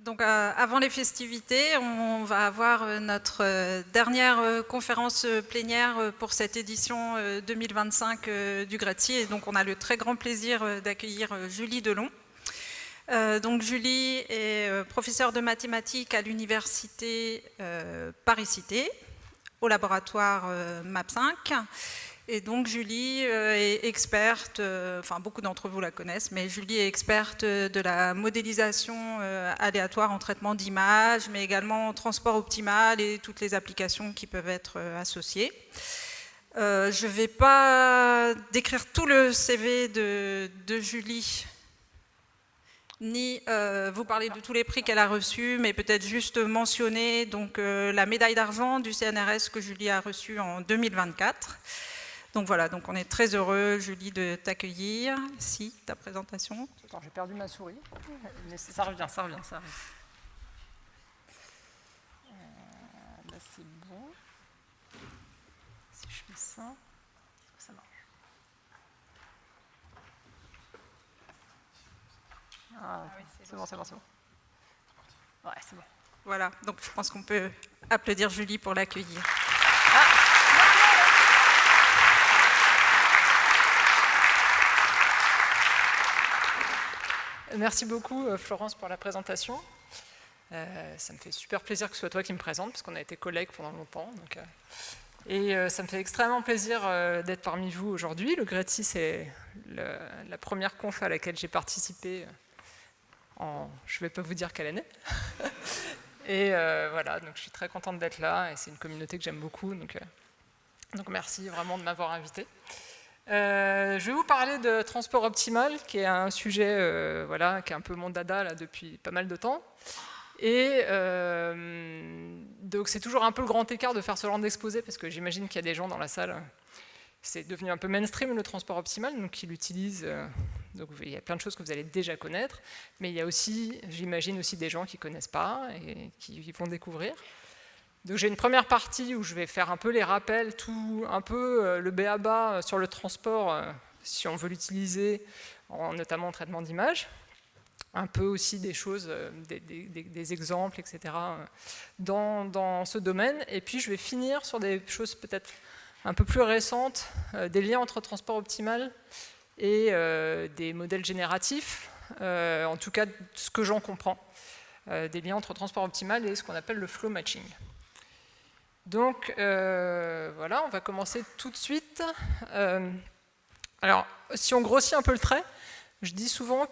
Donc, avant les festivités, on va avoir notre dernière conférence plénière pour cette édition 2025 du GRETSI. Et donc, on a le très grand plaisir d'accueillir Julie Delon. Donc, Julie est professeure de mathématiques à l'université Paris-Cité, au laboratoire MAP5. Et donc Julie est experte, enfin beaucoup d'entre vous la connaissent, mais Julie est experte de la modélisation aléatoire en traitement d'images, mais également en transport optimal et toutes les applications qui peuvent être associées. Je ne vais pas décrire tout le CV de Julie, ni vous parler de tous les prix qu'elle a reçus, mais peut-être juste mentionner donc, la médaille d'argent du CNRS que Julie a reçue en 2024. Donc voilà, donc on est très heureux, Julie, de t'accueillir. Si, ta présentation. Attends, j'ai perdu ma souris, mais ça revient. Là, c'est bon. Si je fais ça, ça marche. Ah, oui, c'est bon. Ouais, c'est bon. Voilà, donc je pense qu'on peut applaudir Julie pour l'accueillir. Merci beaucoup Florence pour la présentation. Ça me fait super plaisir que ce soit toi qui me présente, parce qu'on a été collègues pendant longtemps. Donc, ça me fait extrêmement plaisir d'être parmi vous aujourd'hui. Le GRETSI, c'est la première conf à laquelle j'ai participé je ne vais pas vous dire quelle année. Et voilà, donc je suis très contente d'être là, et c'est une communauté que j'aime beaucoup. Donc merci vraiment de m'avoir invité. Je vais vous parler de transport optimal, qui est un sujet voilà, qui est un peu mon dada là, depuis pas mal de temps. Et donc c'est toujours un peu le grand écart de faire ce genre d'exposé, parce que j'imagine qu'il y a des gens dans la salle, c'est devenu un peu mainstream le transport optimal, donc qui l'utilisent. Donc il y a plein de choses que vous allez déjà connaître, mais il y a aussi, j'imagine aussi des gens qui ne connaissent pas et qui vont découvrir. Donc j'ai une première partie où je vais faire un peu les rappels, un peu le b.a.-ba sur le transport, si on veut l'utiliser, notamment en traitement d'image. Un peu aussi des choses, des exemples, etc. dans ce domaine. Et puis je vais finir sur des choses peut-être un peu plus récentes, des liens entre transport optimal et des modèles génératifs, en tout cas ce que j'en comprends, des liens entre transport optimal et ce qu'on appelle le flow matching. Donc voilà, on va commencer tout de suite. Alors, si on grossit un peu le trait, on dit souvent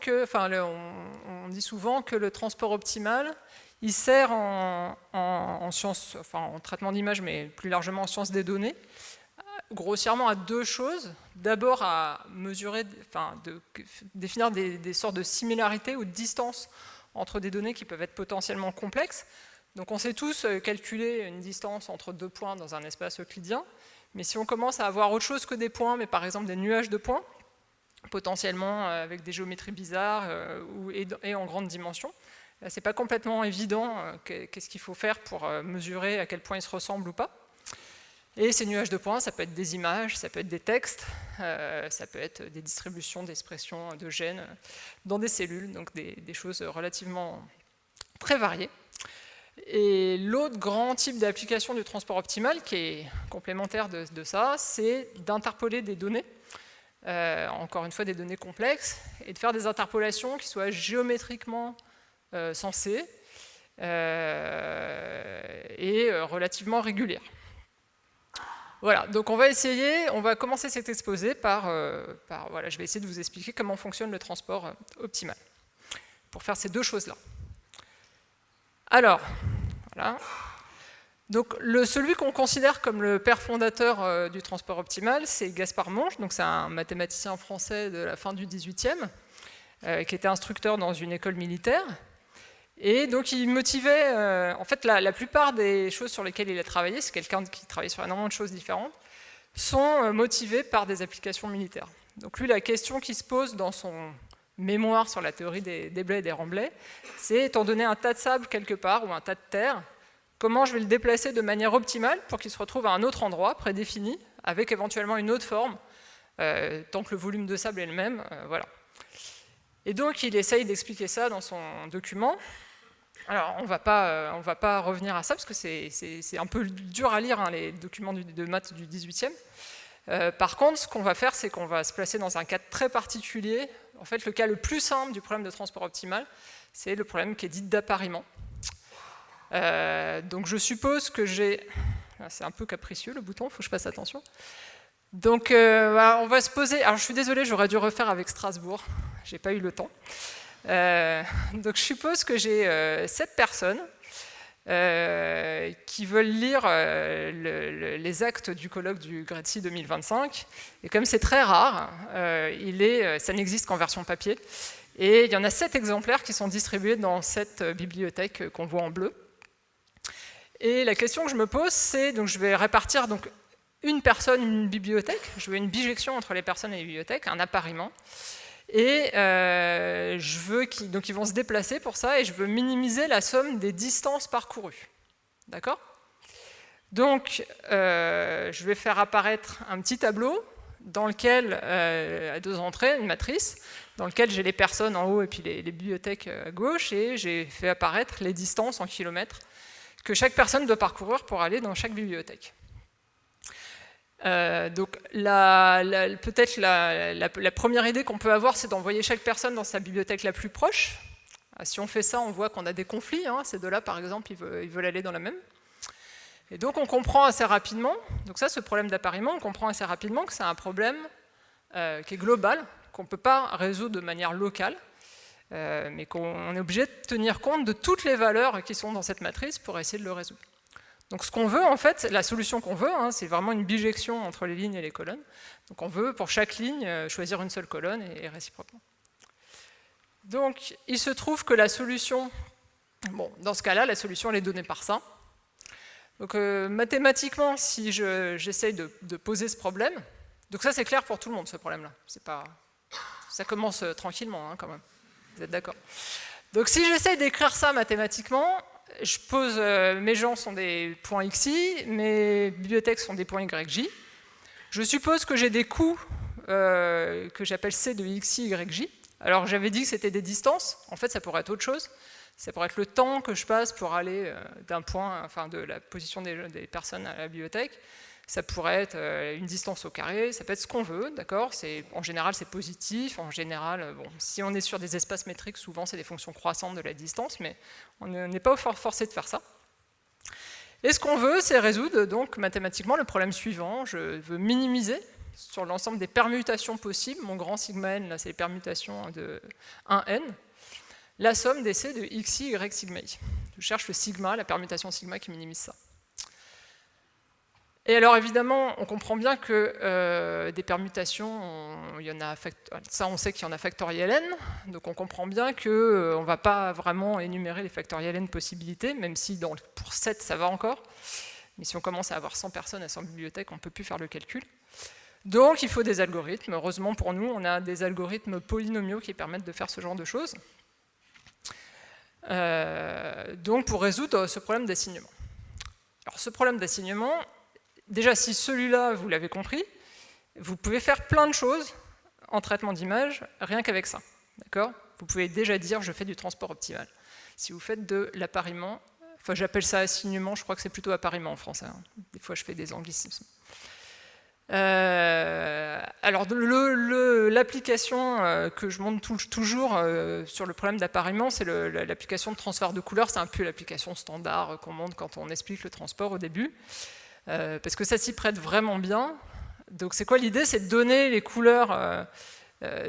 que le transport optimal, il sert en sciences, enfin en traitement d'image, mais plus largement en sciences des données, grossièrement à deux choses. D'abord à mesurer, définir des sortes de similarités ou de distances entre des données qui peuvent être potentiellement complexes. Donc on sait tous calculer une distance entre deux points dans un espace euclidien, mais si on commence à avoir autre chose que des points, mais par exemple des nuages de points, potentiellement avec des géométries bizarres et en grande dimension, c'est pas complètement évident qu'est-ce qu'il faut faire pour mesurer à quel point ils se ressemblent ou pas. Et ces nuages de points, ça peut être des images, ça peut être des textes, ça peut être des distributions d'expressions de gènes dans des cellules, donc des choses relativement très variées. Et l'autre grand type d'application du transport optimal, qui est complémentaire de ça, c'est d'interpoler des données, encore une fois des données complexes, et de faire des interpolations qui soient géométriquement sensées et relativement régulières. Voilà, donc on va commencer cet exposé voilà, je vais essayer de vous expliquer comment fonctionne le transport optimal, pour faire ces deux choses-là. Alors, voilà. Donc, celui qu'on considère comme le père fondateur du transport optimal, c'est Gaspard Monge, donc c'est un mathématicien français de la fin du XVIIIe, qui était instructeur dans une école militaire. Et donc, il motivait, en fait, la plupart des choses sur lesquelles il a travaillé, c'est quelqu'un qui travaille sur énormément de choses différentes, sont motivées par des applications militaires. Donc, lui, la question qui se pose dans son mémoire sur la théorie des blés et des remblais, c'est, étant donné un tas de sable quelque part, ou un tas de terre, comment je vais le déplacer de manière optimale pour qu'il se retrouve à un autre endroit prédéfini, avec éventuellement une autre forme, tant que le volume de sable est le même, voilà. Et donc il essaye d'expliquer ça dans son document, Alors, on va pas revenir à ça, parce que c'est un peu dur à lire, hein, les documents de maths du 18e. Par contre, ce qu'on va faire, c'est qu'on va se placer dans un cas très particulier. En fait, le cas le plus simple du problème de transport optimal, c'est le problème qui est dit d'appariement. Donc, je suppose que j'ai... C'est un peu capricieux, le bouton, il faut que je fasse attention. Donc, voilà, on va se poser... Alors, je suis désolé, j'aurais dû refaire avec Strasbourg. J'ai pas eu le temps. Donc, je suppose que j'ai 7 personnes qui veulent lire les actes du colloque du GRETSI 2025. Et comme c'est très rare, ça n'existe qu'en version papier. Et il y en a 7 exemplaires qui sont distribués dans cette bibliothèque qu'on voit en bleu. Et la question que je me pose, c'est, donc je vais répartir donc, une personne, une bibliothèque. Je veux une bijection entre les personnes et les bibliothèques, un appariement. Et je veux donc ils vont se déplacer pour ça, et je veux minimiser la somme des distances parcourues. D'accord? Donc, je vais faire apparaître un petit tableau dans lequel, à 2 entrées, une matrice, dans lequel j'ai les personnes en haut et puis les bibliothèques à gauche, et j'ai fait apparaître les distances en kilomètres que chaque personne doit parcourir pour aller dans chaque bibliothèque. Donc peut-être la première idée qu'on peut avoir, c'est d'envoyer chaque personne dans sa bibliothèque la plus proche. Si on fait ça, on voit qu'on a des conflits. Hein. Ces deux-là, par exemple, ils veulent aller dans la même. Et donc on comprend assez rapidement, donc ça, ce problème d'appariement, on comprend assez rapidement que c'est un problème qui est global, qu'on ne peut pas résoudre de manière locale, mais qu'on est obligé de tenir compte de toutes les valeurs qui sont dans cette matrice pour essayer de le résoudre. Donc ce qu'on veut, en fait, la solution qu'on veut, hein, c'est vraiment une bijection entre les lignes et les colonnes. Donc on veut, pour chaque ligne, choisir une seule colonne et réciproquement. Donc il se trouve que la solution, bon, dans ce cas-là, la solution elle est donnée par ça. Donc mathématiquement, si j'essaye de poser ce problème, donc ça c'est clair pour tout le monde, ce problème-là. Ça commence tranquillement, hein, quand même. Vous êtes d'accord? Donc si j'essaye d'écrire ça mathématiquement, je pose, mes gens sont des points xi, mes bibliothèques sont des points yj. Je suppose que j'ai des coûts que j'appelle c de xi, yj. Alors j'avais dit que c'était des distances, en fait ça pourrait être autre chose. Ça pourrait être le temps que je passe pour aller d'un point, enfin de la position des personnes à la bibliothèque. Ça pourrait être une distance au carré, ça peut être ce qu'on veut, d'accord? En général, c'est positif. En général, bon, si on est sur des espaces métriques, souvent, c'est des fonctions croissantes de la distance, mais on n'est pas forcé de faire ça. Et ce qu'on veut, c'est résoudre donc mathématiquement le problème suivant. Je veux minimiser sur l'ensemble des permutations possibles. Mon grand sigma n, là, c'est les permutations de 1n. La somme des c de xi, y, sigma i. Je cherche le sigma, la permutation sigma qui minimise ça. Et alors évidemment, on comprend bien que des permutations, ça on sait qu'il y en a factoriel n, donc on comprend bien qu'on ne va pas vraiment énumérer les factoriel n possibilités, même si pour 7 ça va encore, mais si on commence à avoir 100 personnes à 100 bibliothèques, on ne peut plus faire le calcul. Donc il faut des algorithmes. Heureusement pour nous, on a des algorithmes polynomiaux qui permettent de faire ce genre de choses. Donc pour résoudre ce problème d'assignement. Alors ce problème d'assignement, déjà si celui-là vous l'avez compris, vous pouvez faire plein de choses en traitement d'image rien qu'avec ça. D'accord ? Vous pouvez déjà dire je fais du transport optimal. Si vous faites de l'appariement, enfin j'appelle ça assignement, je crois que c'est plutôt appariement en français. Hein. Des fois je fais des anglicismes. Alors l'application que je montre toujours sur le problème d'appariement, c'est l'application de transfert de couleurs. C'est un peu l'application standard qu'on montre quand on explique le transport au début, parce que ça s'y prête vraiment bien. Donc c'est quoi l'idée? C'est de donner les couleurs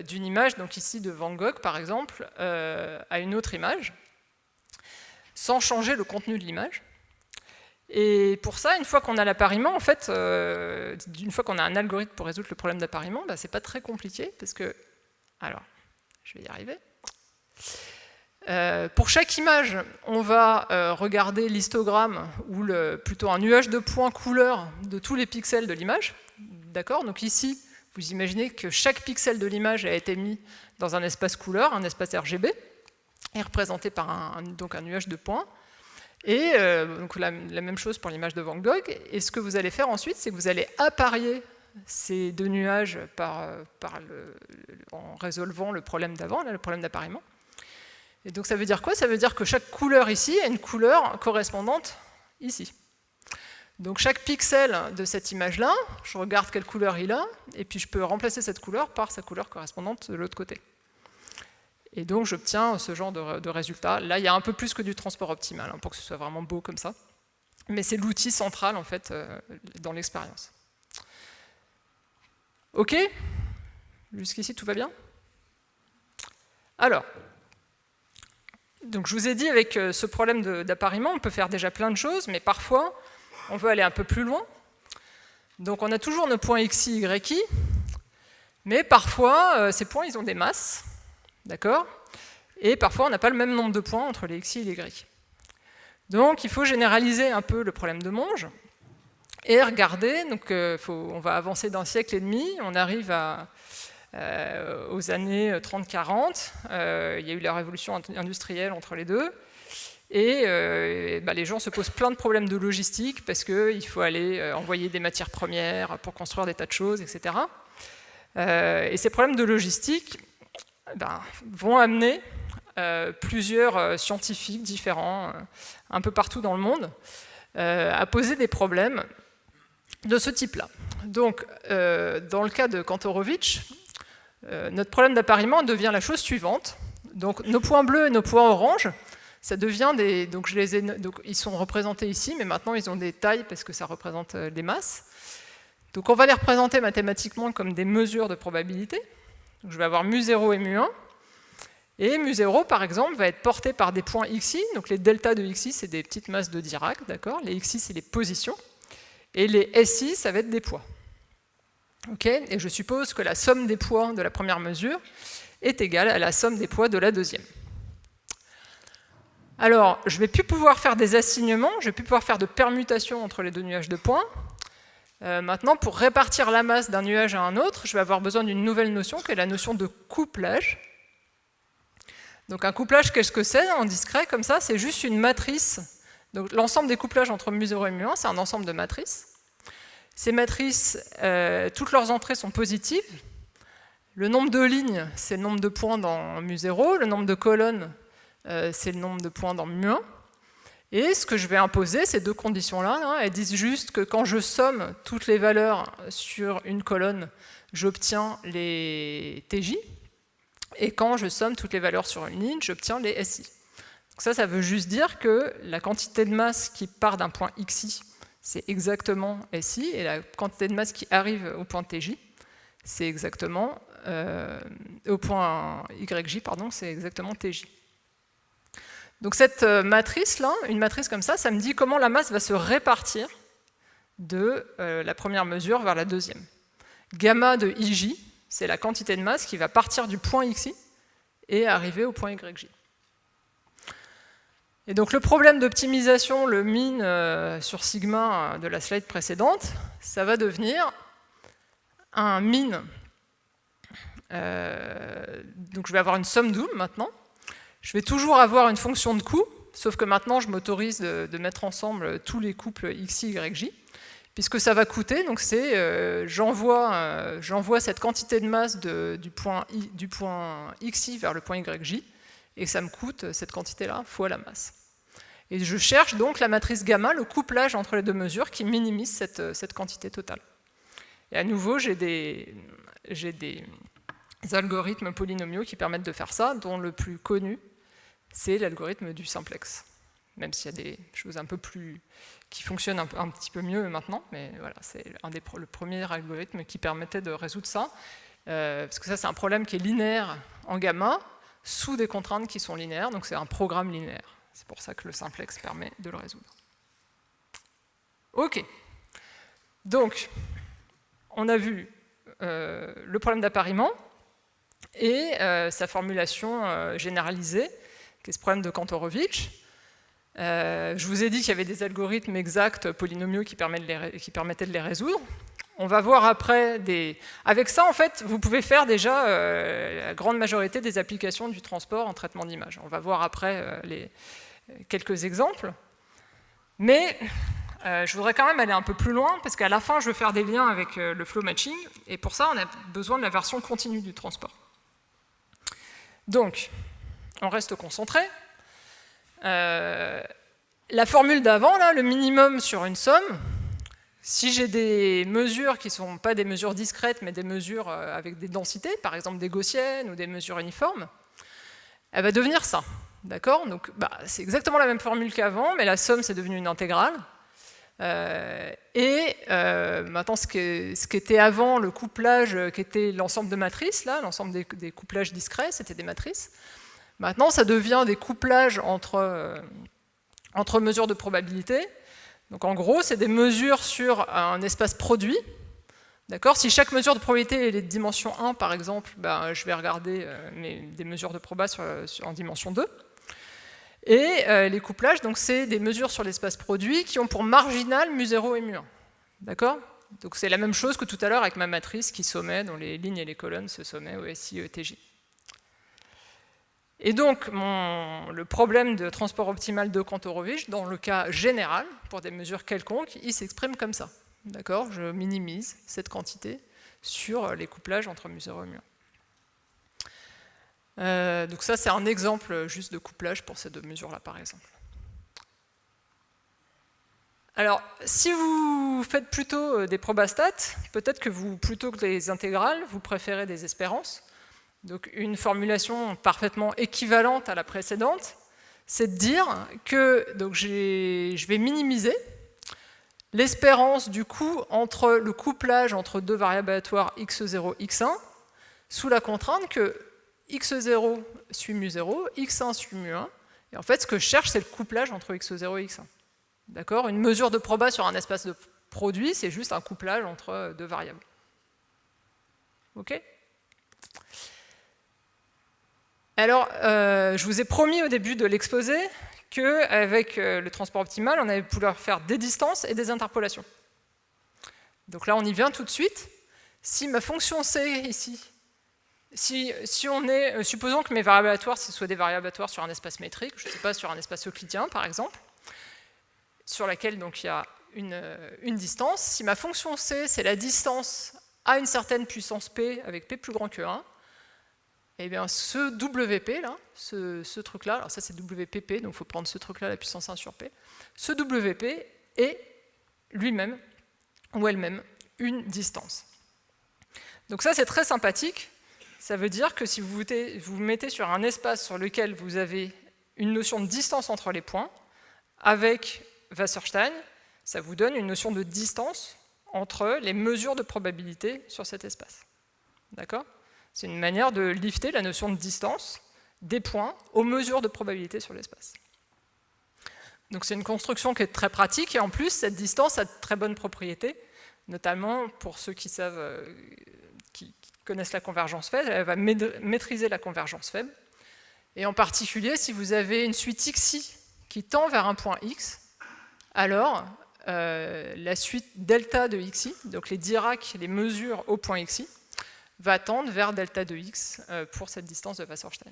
d'une image, donc ici de Van Gogh par exemple, à une autre image, sans changer le contenu de l'image. Et pour ça, une fois qu'on a l'appariement, en fait, une fois qu'on a un algorithme pour résoudre le problème d'appariement, bah, c'est pas très compliqué, parce que, alors, je vais y arriver. Pour chaque image, on va regarder l'histogramme, ou plutôt un nuage de points couleurs de tous les pixels de l'image. D'accord? Donc ici, vous imaginez que chaque pixel de l'image a été mis dans un espace couleur, un espace RGB, et représenté par donc un nuage de points. Et donc la même chose pour l'image de Van Gogh. Et ce que vous allez faire ensuite, c'est que vous allez apparier ces deux nuages en résolvant le problème d'avant, le problème d'appariement. Et donc ça veut dire quoi? Ça veut dire que chaque couleur ici a une couleur correspondante ici. Donc chaque pixel de cette image-là, je regarde quelle couleur il a, et puis je peux remplacer cette couleur par sa couleur correspondante de l'autre côté. Et donc j'obtiens ce genre de résultat. Là, il y a un peu plus que du transport optimal, pour que ce soit vraiment beau comme ça. Mais c'est l'outil central, en fait, dans l'expérience. OK? Jusqu'ici, tout va bien? Alors, donc je vous ai dit, avec ce problème d'appariement, on peut faire déjà plein de choses, mais parfois, on veut aller un peu plus loin. Donc on a toujours nos points xi, yi, mais parfois, ces points, ils ont des masses. D'accord? Et parfois, on n'a pas le même nombre de points entre les xi et les y. Donc, il faut généraliser un peu le problème de Monge et regarder. Donc, on va avancer d'un siècle et demi. On arrive aux années 30-40. Il y a eu la révolution industrielle entre les deux. Et les gens se posent plein de problèmes de logistique parce qu'il faut aller envoyer des matières premières pour construire des tas de choses, etc. Et ces problèmes de logistique vont amener plusieurs scientifiques différents, un peu partout dans le monde, à poser des problèmes de ce type-là. Donc, dans le cas de Kantorovich, notre problème d'appariement devient la chose suivante. Donc, nos points bleus et nos points oranges, ça devient des... Donc, ils sont représentés ici, mais maintenant, ils ont des tailles parce que ça représente des masses. Donc, on va les représenter mathématiquement comme des mesures de probabilité. Donc, je vais avoir mu0 et mu1. Et mu0, par exemple, va être porté par des points xi. Donc les deltas de xi, c'est des petites masses de Dirac, d'accord? Les xi, c'est les positions. Et les si, ça va être des poids. Okay? Et je suppose que la somme des poids de la première mesure est égale à la somme des poids de la deuxième. Alors, je ne vais plus pouvoir faire des assignements, je ne vais plus pouvoir faire de permutations entre les deux nuages de points. Maintenant, pour répartir la masse d'un nuage à un autre, je vais avoir besoin d'une nouvelle notion, qui est la notion de couplage. Donc un couplage, qu'est-ce que c'est en discret comme ça? C'est juste une matrice. Donc l'ensemble des couplages entre mu0 et mu1, c'est un ensemble de matrices. Ces matrices, toutes leurs entrées sont positives. Le nombre de lignes, c'est le nombre de points dans mu0. Le nombre de colonnes, c'est le nombre de points dans mu1. Et ce que je vais imposer, ces deux conditions-là, elles disent juste que quand je somme toutes les valeurs sur une colonne, j'obtiens les TJ. Et quand je somme toutes les valeurs sur une ligne, j'obtiens les SI. Donc ça veut juste dire que la quantité de masse qui part d'un point XI, c'est exactement SI, et la quantité de masse qui arrive au point TJ, c'est exactement, au point YJ, pardon, c'est exactement TJ. Donc cette matrice-là, une matrice comme ça me dit comment la masse va se répartir de la première mesure vers la deuxième. Gamma de IJ, c'est la quantité de masse qui va partir du point xi et arriver au point yj. Et donc le problème d'optimisation, le min sur sigma de la slide précédente, ça va devenir un min. Donc je vais avoir une somme double maintenant. Je vais toujours avoir une fonction de coût, sauf que maintenant je m'autorise de mettre ensemble tous les couples xi, yj. Puisque ça va coûter, donc c'est j'envoie cette quantité de masse du point xi vers le point yj, et ça me coûte cette quantité-là fois la masse. Et je cherche donc la matrice gamma, le couplage entre les deux mesures, qui minimise cette quantité totale. Et à nouveau, j'ai des algorithmes polynomiaux qui permettent de faire ça, dont le plus connu, c'est l'algorithme du simplex. Même s'il y a des choses un peu plus qui fonctionnent un petit peu mieux maintenant, mais voilà, c'est le premier algorithme qui permettait de résoudre ça, parce que ça, c'est un problème qui est linéaire en gamma, sous des contraintes qui sont linéaires, donc c'est un programme linéaire. C'est pour ça que le simplex permet de le résoudre. Ok. Donc, on a vu le problème d'appariement et sa formulation généralisée, qui est ce problème de Kantorovich. Je vous ai dit qu'il y avait des algorithmes exacts polynomiaux qui permettaient de les résoudre. On va voir après des... Avec ça, en fait, vous pouvez faire déjà la grande majorité des applications du transport en traitement d'image. On va voir après quelques exemples. Mais je voudrais quand même aller un peu plus loin, parce qu'à la fin, je veux faire des liens avec le flow matching, et pour ça, on a besoin de la version continue du transport. Donc, on reste concentré. La formule d'avant, là, le minimum sur une somme, si j'ai des mesures qui ne sont pas des mesures discrètes, mais des mesures avec des densités, par exemple des gaussiennes ou des mesures uniformes, elle va devenir ça. D'accord? Donc, c'est exactement la même formule qu'avant, mais la somme, c'est devenu une intégrale. Maintenant, ce qui était avant le couplage, qui était l'ensemble de matrices, là, l'ensemble des couplages discrets, c'était des matrices. Maintenant, ça devient des couplages entre mesures de probabilité. Donc, en gros, c'est des mesures sur un espace produit. D'accord? Si chaque mesure de probabilité est de dimension 1, par exemple, je vais regarder des mesures de proba en dimension 2. Et les couplages, donc c'est des mesures sur l'espace produit qui ont pour marginal mu0 et mu1. D'accord? Donc c'est la même chose que tout à l'heure avec ma matrice qui sommait, dont les lignes et les colonnes se sommaient au SI ETJ. Et donc, le problème de transport optimal de Kantorovich, dans le cas général, pour des mesures quelconques, il s'exprime comme ça. D'accord? Je minimise cette quantité sur les couplages entre mu0 et mu1. Donc ça, c'est un exemple juste de couplage pour ces deux mesures-là, par exemple. Alors, si vous faites plutôt des probastats, peut-être que plutôt que des intégrales, vous préférez des espérances. Donc une formulation parfaitement équivalente à la précédente, c'est de dire que je vais minimiser l'espérance du coup entre le couplage entre deux variables aléatoires x0, x1, sous la contrainte que x0 suit mu0, x1 suit mu1, et en fait ce que je cherche c'est le couplage entre x0 et x1. D'accord? Une mesure de proba sur un espace de produit, c'est juste un couplage entre deux variables. Ok? Alors, je vous ai promis au début de l'exposé qu'avec le transport optimal, on allait pouvoir faire des distances et des interpolations. Donc là, on y vient tout de suite. Si ma fonction C ici, supposons que mes variables aléatoires, ce soient des variables aléatoires sur un espace métrique, je ne sais pas, sur un espace euclidien par exemple, sur laquelle donc, il y a une distance. Si ma fonction C, c'est la distance à une certaine puissance P avec P plus grand que 1, eh bien ce WP, là, ce truc-là, alors ça c'est WPP, donc il faut prendre ce truc-là, la puissance 1 sur P, ce WP est lui-même, ou elle-même, une distance. Donc ça c'est très sympathique, ça veut dire que si vous vous mettez sur un espace sur lequel vous avez une notion de distance entre les points, avec Wasserstein, ça vous donne une notion de distance entre les mesures de probabilité sur cet espace. D'accord ? C'est une manière de lifter la notion de distance des points aux mesures de probabilité sur l'espace. Donc c'est une construction qui est très pratique, et en plus, cette distance a de très bonnes propriétés, notamment pour ceux qui connaissent la convergence faible, elle va maîtriser la convergence faible. Et en particulier, si vous avez une suite xi qui tend vers un point x, alors la suite delta de xi, donc les Dirac, les mesures au point xi, va tendre vers delta de x pour cette distance de Wasserstein.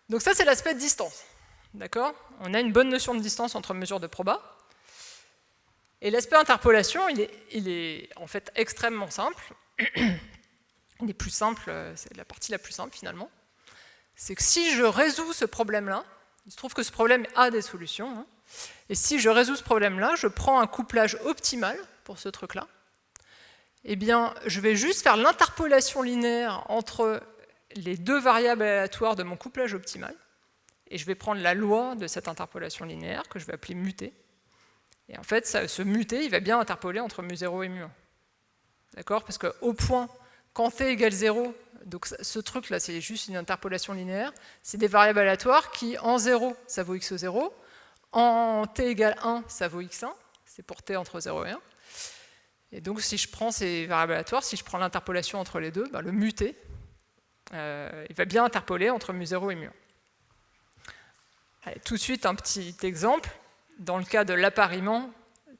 Donc ça, c'est l'aspect de distance. D'accord? On a une bonne notion de distance entre mesures de proba. Et l'aspect interpolation, il est en fait extrêmement simple. Il est plus simple, c'est la partie la plus simple finalement. C'est que si je résous ce problème-là, il se trouve que ce problème a des solutions, hein, et si je résous ce problème-là, je prends un couplage optimal pour ce truc-là, eh bien, je vais juste faire l'interpolation linéaire entre les deux variables aléatoires de mon couplage optimal, et je vais prendre la loi de cette interpolation linéaire, que je vais appeler muté. Et en fait, ce muté, il va bien interpoler entre mu0 et mu1. D'accord? Parce qu'au point, quand t égale 0, donc ce truc-là, c'est juste une interpolation linéaire, c'est des variables aléatoires qui, en 0, ça vaut x0, en t égale 1, ça vaut x1, c'est pour t entre 0 et 1. Et donc, si je prends ces variables aléatoires, si je prends l'interpolation entre les deux, le muté, il va bien interpoler entre mu0 et mu1. Allez, tout de suite, un petit exemple. Dans le cas de l'appariement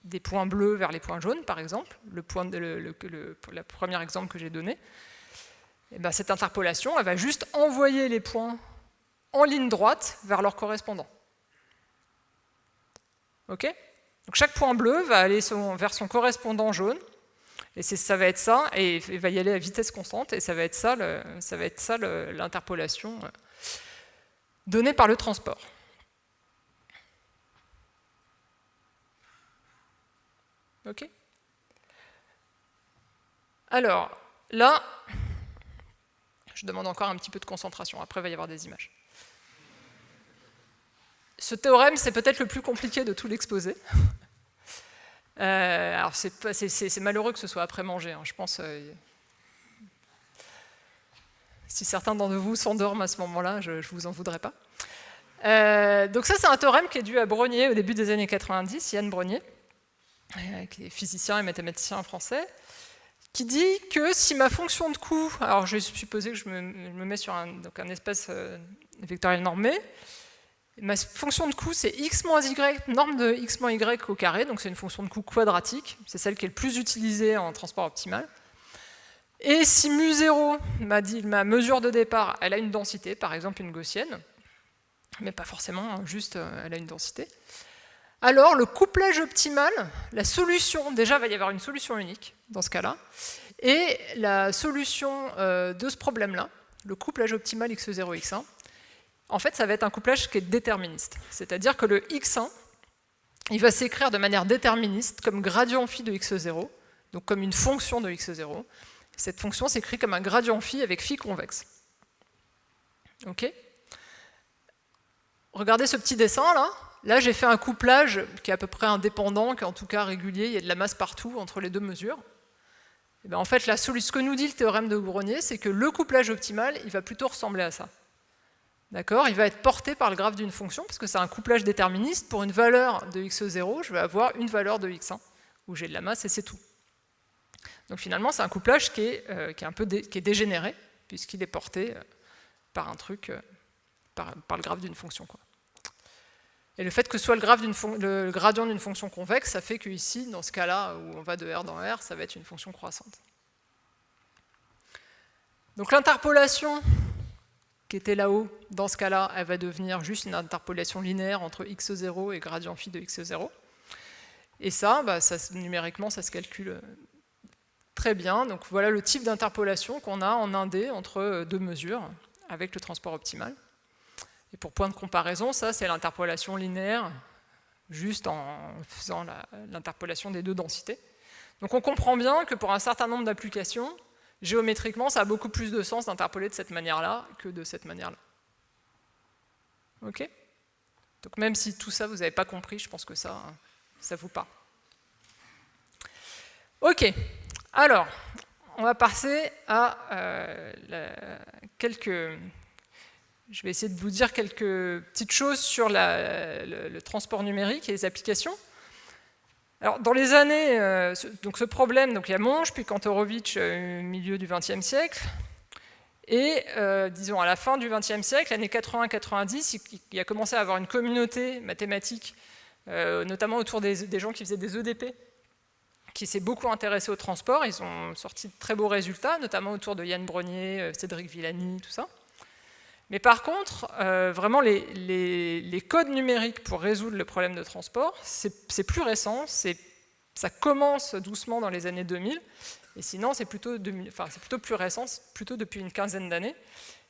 des points bleus vers les points jaunes, par exemple, le premier exemple que j'ai donné, et bien, cette interpolation, elle va juste envoyer les points en ligne droite vers leur correspondant. OK ? Donc chaque point bleu va aller vers son correspondant jaune, Et ça va être ça, et il va y aller à vitesse constante, et ça va être ça l'interpolation donnée par le transport. OK ? Alors, là, je demande encore un petit peu de concentration, après il va y avoir des images. Ce théorème, c'est peut-être le plus compliqué de tout l'exposé. Alors, c'est malheureux que ce soit après manger, hein. Je pense... si certains d'entre vous s'endorment à ce moment-là, je ne vous en voudrais pas. Donc ça, c'est un théorème qui est dû à Brognier au début des années 90, Yann Brognier, qui est physicien et mathématicien français, qui dit que si ma fonction de coût, alors je vais supposer que je me mets sur un espace vectoriel normé, ma fonction de coût, c'est x moins y, norme de x moins y au carré, donc c'est une fonction de coût quadratique, c'est celle qui est le plus utilisée en transport optimal. Et si mu0, ma mesure de départ, elle a une densité, par exemple une gaussienne, mais pas forcément, juste elle a une densité, alors le couplage optimal, la solution, déjà il va y avoir une solution unique dans ce cas-là, et la solution de ce problème-là, le couplage optimal x0, x1, en fait, ça va être un couplage qui est déterministe. C'est-à-dire que le x1, il va s'écrire de manière déterministe comme gradient phi de x0, donc comme une fonction de x0. Cette fonction s'écrit comme un gradient phi avec phi convexe. OK ? Regardez ce petit dessin là. Là, j'ai fait un couplage qui est à peu près indépendant, qui est en tout cas régulier. Il y a de la masse partout entre les deux mesures. Et bien, en fait, ce que nous dit le théorème de Brognier, c'est que le couplage optimal, il va plutôt ressembler à ça. D'accord ? Il va être porté par le graphe d'une fonction, parce que c'est un couplage déterministe. Pour une valeur de x0, je vais avoir une valeur de x1, où j'ai de la masse et c'est tout. Donc finalement, c'est un couplage qui est dégénéré, puisqu'il est porté par un truc, par le graphe d'une fonction, quoi. Et le fait que ce soit le gradient d'une fonction convexe, ça fait qu'ici, dans ce cas-là, où on va de R dans R, ça va être une fonction croissante. Donc l'interpolation qui était là-haut, dans ce cas-là, elle va devenir juste une interpolation linéaire entre x0 et gradient phi de x0. Et ça, numériquement, ça se calcule très bien. Donc voilà le type d'interpolation qu'on a en 1D entre deux mesures avec le transport optimal. Et pour point de comparaison, ça c'est l'interpolation linéaire, juste en faisant l'interpolation des deux densités. Donc on comprend bien que pour un certain nombre d'applications, géométriquement, ça a beaucoup plus de sens d'interpoler de cette manière-là que de cette manière-là. OK ? Donc même si tout ça, vous n'avez pas compris, je pense que ça vous parle. OK. Alors, on va passer à je vais essayer de vous dire quelques petites choses sur le transport numérique et les applications. Alors, dans les années, donc ce problème, donc il y a Monge, puis Kantorowicz au milieu du XXe siècle, et disons à la fin du XXe siècle, l'année 80-90, il a commencé à avoir une communauté mathématique, notamment autour des gens qui faisaient des EDP, qui s'est beaucoup intéressé au transport. Ils ont sorti de très beaux résultats, notamment autour de Yann Brognier, Cédric Villani, tout ça. Mais par contre, vraiment, les codes numériques pour résoudre le problème de transport, c'est plus récent, ça commence doucement dans les années 2000, et sinon, c'est plutôt plus récent, plutôt depuis une quinzaine d'années.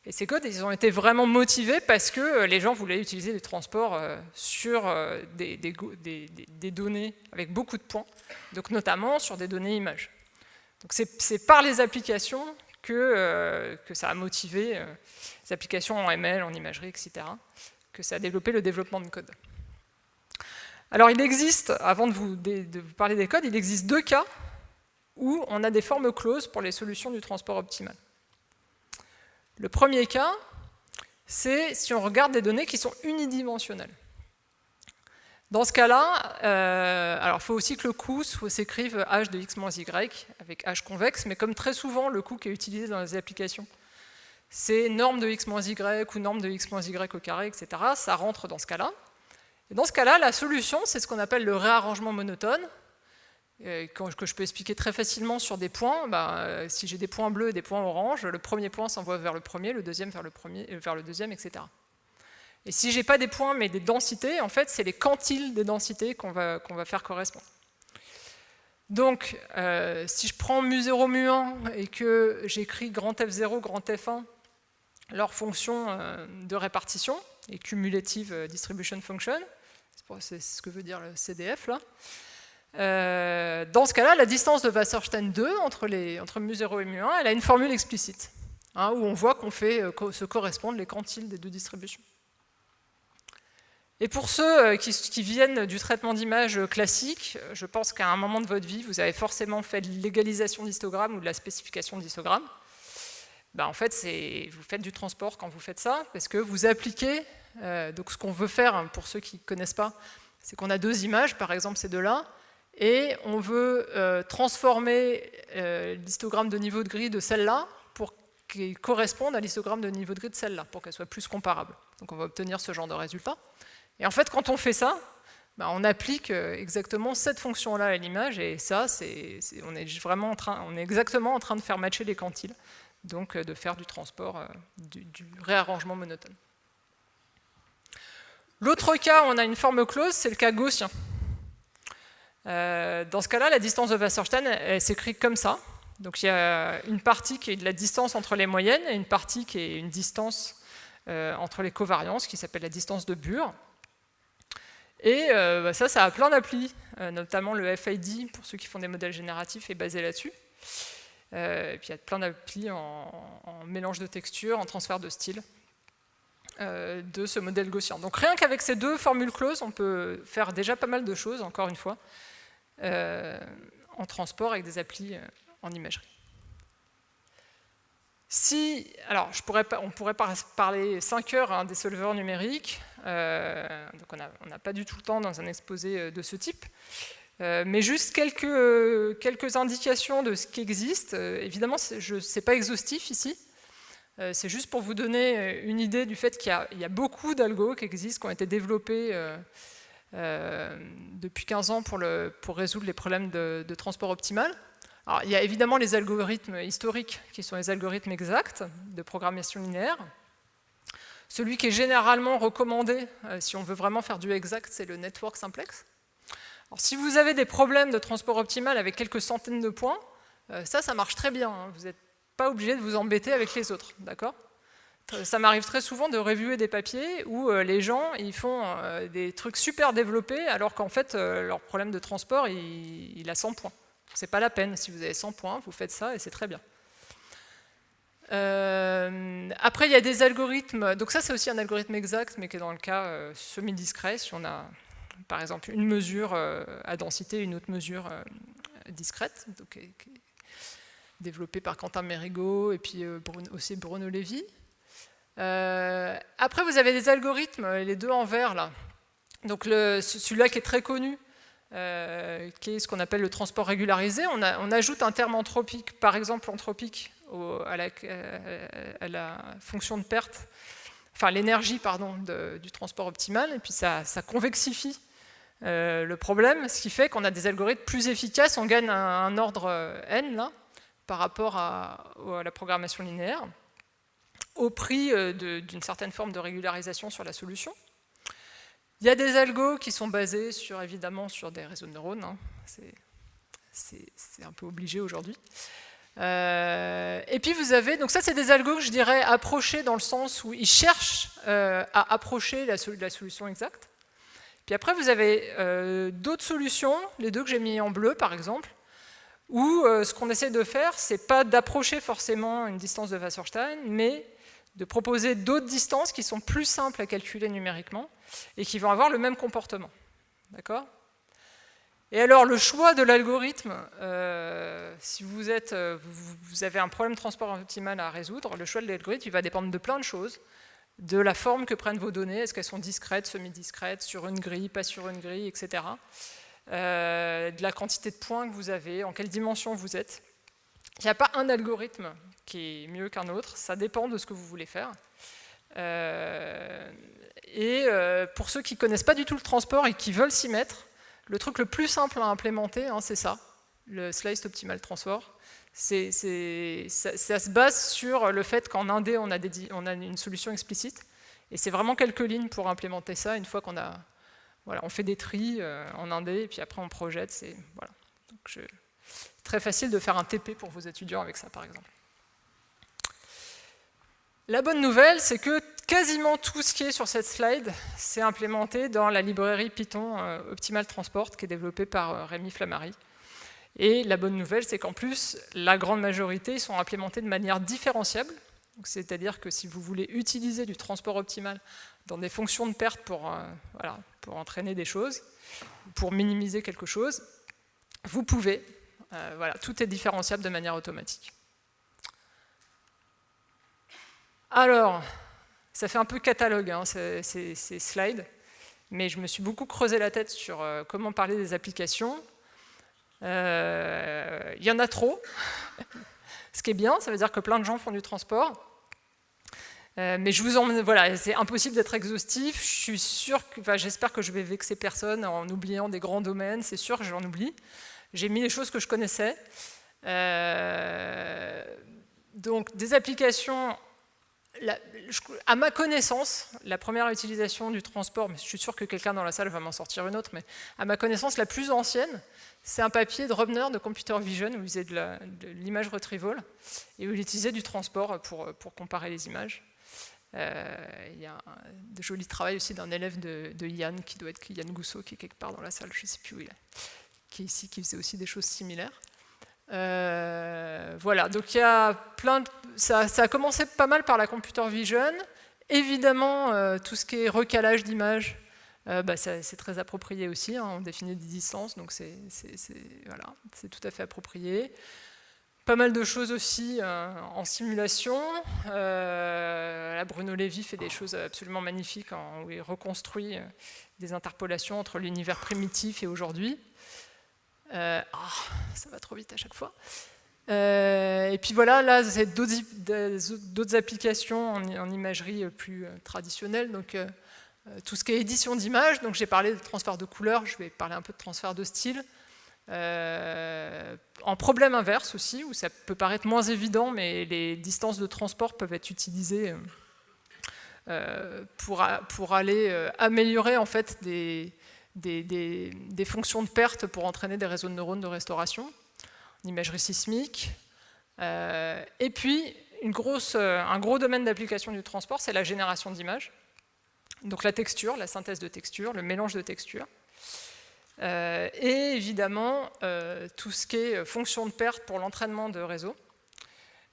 Et ces codes, ils ont été vraiment motivés parce que les gens voulaient utiliser les transports sur des données avec beaucoup de points, donc notamment sur des données images. Donc c'est par les applications que ça a motivé les applications en ML, en imagerie, etc., que ça a développé le développement de code. Alors il existe, avant de vous parler des codes, il existe deux cas où on a des formes closes pour les solutions du transport optimal. Le premier cas, c'est si on regarde des données qui sont unidimensionnelles. Dans ce cas-là, alors il faut aussi que le coût s'écrive h de x moins y avec h convexe, mais comme très souvent le coût qui est utilisé dans les applications, c'est norme de x moins y ou norme de x moins y au carré, etc. Ça rentre dans ce cas-là. Et dans ce cas-là, la solution, c'est ce qu'on appelle le réarrangement monotone, que je peux expliquer très facilement sur des points. Si j'ai des points bleus et des points oranges, le premier point s'envoie vers le premier, le deuxième vers le deuxième, etc. Et si je n'ai pas des points mais des densités, en fait, c'est les quantiles des densités qu'on va faire correspondre. Donc, si je prends mu0, mu1 et que j'écris grand F0, grand F1, leur fonction de répartition, et cumulative distribution function, c'est ce que veut dire le CDF là. Dans ce cas-là, la distance de Wasserstein 2 entre mu0 et mu1, elle a une formule explicite, hein, où on voit qu'on fait se correspondent les quantiles des deux distributions. Et pour ceux qui viennent du traitement d'image classique, je pense qu'à un moment de votre vie, vous avez forcément fait de l'égalisation d'histogramme ou de la spécification d'histogramme. Ben, en fait, vous faites du transport quand vous faites ça, parce que vous appliquez, donc ce qu'on veut faire, pour ceux qui ne connaissent pas, c'est qu'on a deux images, par exemple ces deux-là, et on veut transformer l'histogramme de niveau de grille de celle-là pour qu'il corresponde à l'histogramme de niveau de grille de celle-là, pour qu'elle soit plus comparable. Donc on va obtenir ce genre de résultat. Et en fait, quand on fait ça, ben, on applique exactement cette fonction-là à l'image, et ça, on est exactement en train de faire matcher les quantiles, donc de faire du transport, du réarrangement monotone. L'autre cas où on a une forme close, c'est le cas gaussien. Dans ce cas-là, la distance de Wasserstein, elle s'écrit comme ça. Donc il y a une partie qui est de la distance entre les moyennes et une partie qui est une distance entre les covariances, qui s'appelle la distance de Bure. Et ça a plein d'applis, notamment le FID, pour ceux qui font des modèles génératifs, est basé là-dessus. Et puis il y a plein d'applis en mélange de textures, en transfert de style de ce modèle gaussien. Donc rien qu'avec ces deux formules closes, on peut faire déjà pas mal de choses, encore une fois, en transport avec des applis en imagerie. Alors, on pourrait parler 5 heures des solveurs numériques, donc on n'a pas du tout le temps dans un exposé de ce type, mais juste quelques indications de ce qui existe. Évidemment, ce n'est pas exhaustif ici, c'est juste pour vous donner une idée du fait qu'il y a beaucoup d'algos qui existent, qui ont été développés depuis 15 ans pour résoudre les problèmes de transport optimal. Alors, il y a évidemment les algorithmes historiques qui sont les algorithmes exacts de programmation linéaire. Celui qui est généralement recommandé, si on veut vraiment faire du exact, c'est le network simplex. Alors, si vous avez des problèmes de transport optimal avec quelques centaines de points, ça marche très bien, hein. Vous n'êtes pas obligé de vous embêter avec les autres, d'accord ? Ça m'arrive très souvent de reviewer des papiers où les gens ils font des trucs super développés alors qu'en fait leur problème de transport il a 100 points. C'est pas la peine, si vous avez 100 points, vous faites ça et c'est très bien. Après, il y a des algorithmes, donc ça c'est aussi un algorithme exact, mais qui est dans le cas semi-discret, si on a par exemple une mesure à densité et une autre mesure discrète, donc, qui est développée par Quentin Mérigot et puis aussi Bruno Lévy. Après, vous avez des algorithmes, les deux en vert là. Donc celui-là qui est très connu, qui est ce qu'on appelle le transport régularisé. On ajoute un terme anthropique, par exemple anthropique, à la fonction de perte, enfin l'énergie pardon, du transport optimal, et puis ça convexifie le problème, ce qui fait qu'on a des algorithmes plus efficaces, on gagne un ordre n là, par rapport à la programmation linéaire, au prix d'une certaine forme de régularisation sur la solution. Il y a des algos qui sont basés évidemment sur des réseaux de neurones, hein. C'est un peu obligé aujourd'hui. Et puis vous avez, donc ça c'est des algos que je dirais approchés dans le sens où ils cherchent à approcher la solution exacte. Puis après vous avez d'autres solutions, les deux que j'ai mis en bleu par exemple, où ce qu'on essaie de faire, c'est pas d'approcher forcément une distance de Wasserstein, mais de proposer d'autres distances qui sont plus simples à calculer numériquement et qui vont avoir le même comportement. D'accord ? Et alors, le choix de l'algorithme, si vous avez un problème de transport optimal à résoudre, le choix de l'algorithme il va dépendre de plein de choses, de la forme que prennent vos données, est-ce qu'elles sont discrètes, semi-discrètes, sur une grille, pas sur une grille, etc. De la quantité de points que vous avez, en quelle dimension vous êtes. Il n'y a pas un algorithme qui est mieux qu'un autre, ça dépend de ce que vous voulez faire. Pour ceux qui ne connaissent pas du tout le transport et qui veulent s'y mettre, le truc le plus simple à implémenter, hein, c'est ça, le Sliced Optimal Transfer. Ça se base sur le fait qu'en 1D, on a une solution explicite, et c'est vraiment quelques lignes pour implémenter ça, une fois qu'on a... Voilà, on fait des tris en 1D, et puis après on projette, voilà. Donc, très facile de faire un TP pour vos étudiants avec ça, par exemple. La bonne nouvelle, c'est que quasiment tout ce qui est sur cette slide, c'est implémenté dans la librairie Python Optimal Transport, qui est développée par Rémi Flammary. Et la bonne nouvelle, c'est qu'en plus, la grande majorité, ils sont implémentés de manière différenciable. C'est-à-dire que si vous voulez utiliser du transport optimal dans des fonctions de perte pour entraîner des choses, pour minimiser quelque chose, vous pouvez. Voilà, tout est différenciable de manière automatique. Alors, ça fait un peu catalogue, hein, ces slides, mais je me suis beaucoup creusé la tête sur comment parler des applications. Il y en a trop, ce qui est bien, ça veut dire que plein de gens font du transport. Mais voilà, c'est impossible d'être exhaustif. Je suis sûr j'espère que je vais vexer personne en oubliant des grands domaines. C'est sûr que j'en oublie. J'ai mis les choses que je connaissais. Donc, des applications. À ma connaissance, la première utilisation du transport, mais je suis sûr que quelqu'un dans la salle va m'en sortir une autre, mais à ma connaissance, la plus ancienne, c'est un papier de Rubner de Computer Vision où il faisait de l'image retrieval et où il utilisait du transport pour comparer les images. Il y a de jolis travaux aussi d'un élève de Yann, qui doit être Yann Gousseau, qui est quelque part dans la salle, je ne sais plus où il est, qui est ici, qui faisait aussi des choses similaires. Voilà, donc il y a plein de... ça a commencé pas mal par la computer vision. Évidemment, tout ce qui est recalage d'images, c'est très approprié aussi, hein, on définit des distances, donc voilà, c'est tout à fait approprié. Pas mal de choses aussi en simulation. Là, Bruno Lévy fait des choses absolument magnifiques où il reconstruit des interpolations entre l'univers primitif et aujourd'hui. Ça va trop vite à chaque fois. Et puis voilà, là, c'est d'autres applications en imagerie plus traditionnelle. Donc, tout ce qui est édition d'images. Donc, j'ai parlé de transfert de couleurs, je vais parler un peu de transfert de style. En problème inverse aussi, où ça peut paraître moins évident, mais les distances de transport peuvent être utilisées pour aller améliorer en fait des fonctions de perte pour entraîner des réseaux de neurones de restauration, en imagerie sismique. Et puis, un gros domaine d'application du transport, c'est la génération d'images. Donc la texture, la synthèse de texture, le mélange de textures. Et évidemment, tout ce qui est fonction de perte pour l'entraînement de réseaux.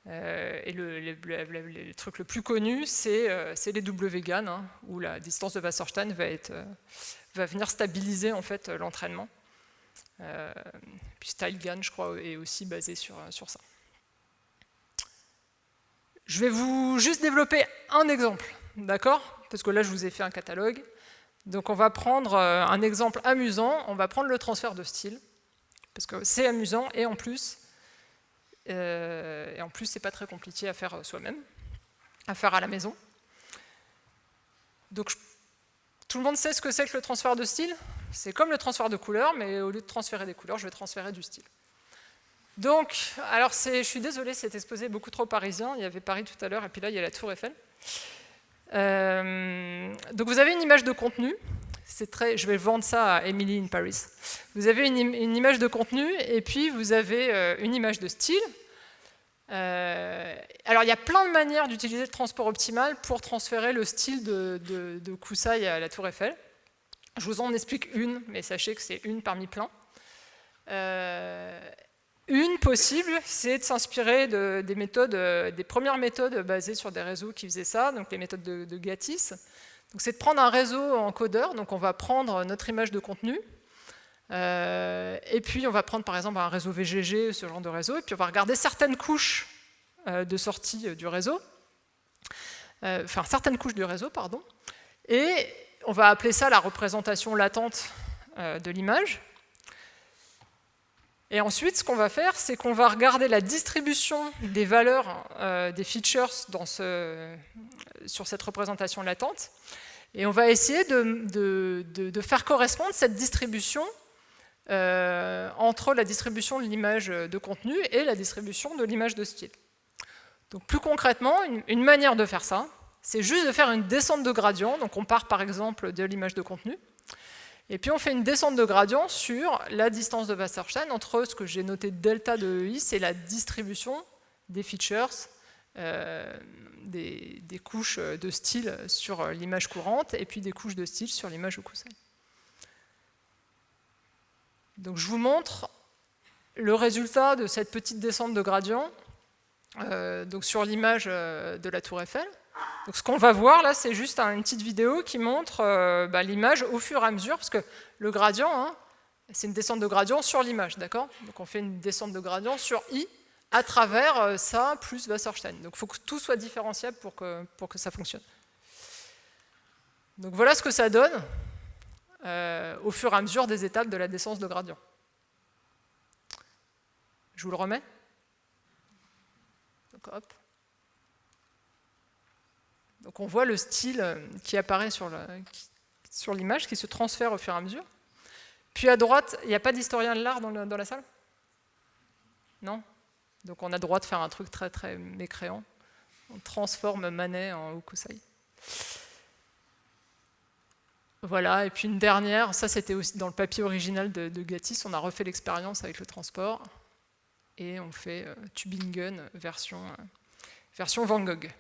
Et le truc le plus connu, c'est les WGAN, hein, où la distance de Wasserstein va venir stabiliser en fait l'entraînement. Puis StyleGAN, je crois, est aussi basé sur ça. Je vais vous juste développer un exemple, d'accord? Parce que là, je vous ai fait un catalogue. Donc, on va prendre un exemple amusant. On va prendre le transfert de style, parce que c'est amusant et en plus, c'est pas très compliqué à faire soi-même, à faire à la maison. Donc, tout le monde sait ce que c'est que le transfert de style? C'est comme le transfert de couleurs, mais au lieu de transférer des couleurs, je vais transférer du style. Donc, alors je suis désolée, cet exposé est beaucoup trop parisien. Il y avait Paris tout à l'heure, et puis là, il y a la Tour Eiffel. Donc, vous avez une image de contenu. Je vais vendre ça à Emily in Paris. Vous avez une image de contenu, et puis vous avez une image de style. Alors, il y a plein de manières d'utiliser le transport optimal pour transférer le style de Koussaï à la Tour Eiffel. Je vous en explique une, mais sachez que c'est une parmi plein. Une possible, c'est de s'inspirer des premières méthodes basées sur des réseaux qui faisaient ça, donc les méthodes de Gatis. Donc, c'est de prendre un réseau encodeur, donc on va prendre notre image de contenu, et puis on va prendre par exemple un réseau VGG, ce genre de réseau, et puis on va regarder certaines couches de sortie du réseau, certaines couches du réseau, pardon, et on va appeler ça la représentation latente de l'image. Et ensuite, ce qu'on va faire, c'est qu'on va regarder la distribution des valeurs des features sur cette représentation latente, et on va essayer de faire correspondre cette distribution entre la distribution de l'image de contenu et la distribution de l'image de style. Donc plus concrètement, une manière de faire ça, c'est juste de faire une descente de gradient. Donc on part par exemple de l'image de contenu, Et puis on fait une descente de gradient sur la distance de Wasserstein entre ce que j'ai noté delta de EI, c'est la distribution des features, des couches de style sur l'image courante, et puis des couches de style sur l'image au Kusai. Donc je vous montre le résultat de cette petite descente de gradient donc sur l'image de la tour Eiffel. Donc ce qu'on va voir là, c'est juste une petite vidéo qui montre l'image au fur et à mesure, parce que le gradient, hein, c'est une descente de gradient sur l'image, d'accord? Donc on fait une descente de gradient sur I à travers ça plus Wasserstein. Donc il faut que tout soit différenciable pour que ça fonctionne. Donc voilà ce que ça donne au fur et à mesure des étapes de la descente de gradient. Je vous le remets. Donc, hop. Donc on voit le style qui apparaît sur l'image, qui se transfère au fur et à mesure. Puis à droite, il n'y a pas d'historien de l'art dans la salle? Non? Donc on a le droit de faire un truc très très mécréant. On transforme Manet en Hokusai. Voilà, et puis une dernière, ça c'était aussi dans le papier original de Gatiss, on a refait l'expérience avec le transport, et on fait Tübingen version Van Gogh.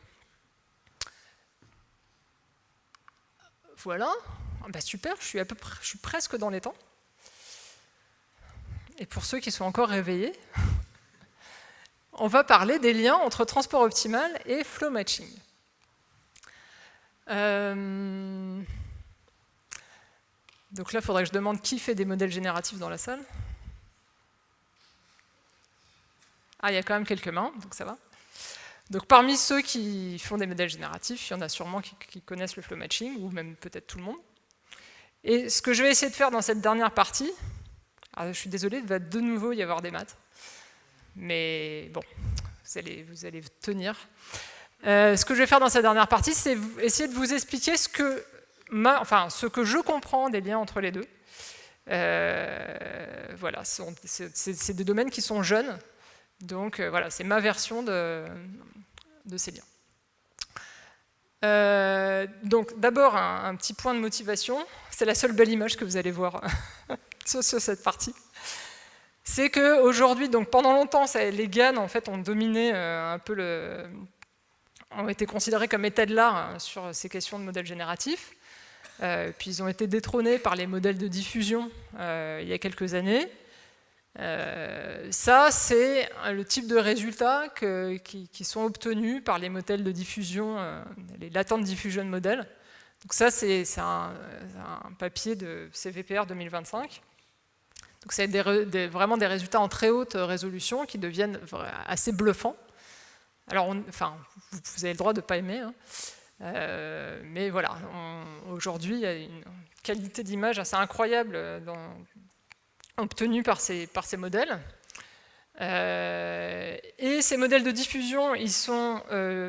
Voilà, super, je suis presque dans les temps. Et pour ceux qui sont encore réveillés, on va parler des liens entre transport optimal et flow matching. Donc là, il faudrait que je demande qui fait des modèles génératifs dans la salle. Ah, il y a quand même quelques mains, donc ça va. Donc parmi ceux qui font des modèles génératifs, il y en a sûrement qui connaissent le flow matching, ou même peut-être tout le monde. Et ce que je vais essayer de faire dans cette dernière partie, je suis désolé, il va de nouveau y avoir des maths, mais bon, vous allez tenir. Ce que je vais faire dans cette dernière partie, c'est essayer de vous expliquer ce que je comprends des liens entre les deux. Voilà, c'est des domaines qui sont jeunes, donc voilà, c'est ma version de ces liens. Donc d'abord, un petit point de motivation, c'est la seule belle image que vous allez voir sur cette partie. C'est qu'aujourd'hui, donc pendant longtemps, les GAN en fait, ont dominé un peu ont été considérés comme état de l'art sur ces questions de modèles génératifs. Puis ils ont été détrônés par les modèles de diffusion il y a quelques années. Ça, c'est le type de résultats qui sont obtenus par les modèles de diffusion, les latent diffusion models. Donc ça, c'est un papier de CVPR 2025. Donc c'est vraiment des résultats en très haute résolution qui deviennent assez bluffants. Alors, vous avez le droit de ne pas aimer, hein. Mais voilà, aujourd'hui, il y a une qualité d'image assez incroyable obtenue par ces modèles. Et ces modèles de diffusion, ils sont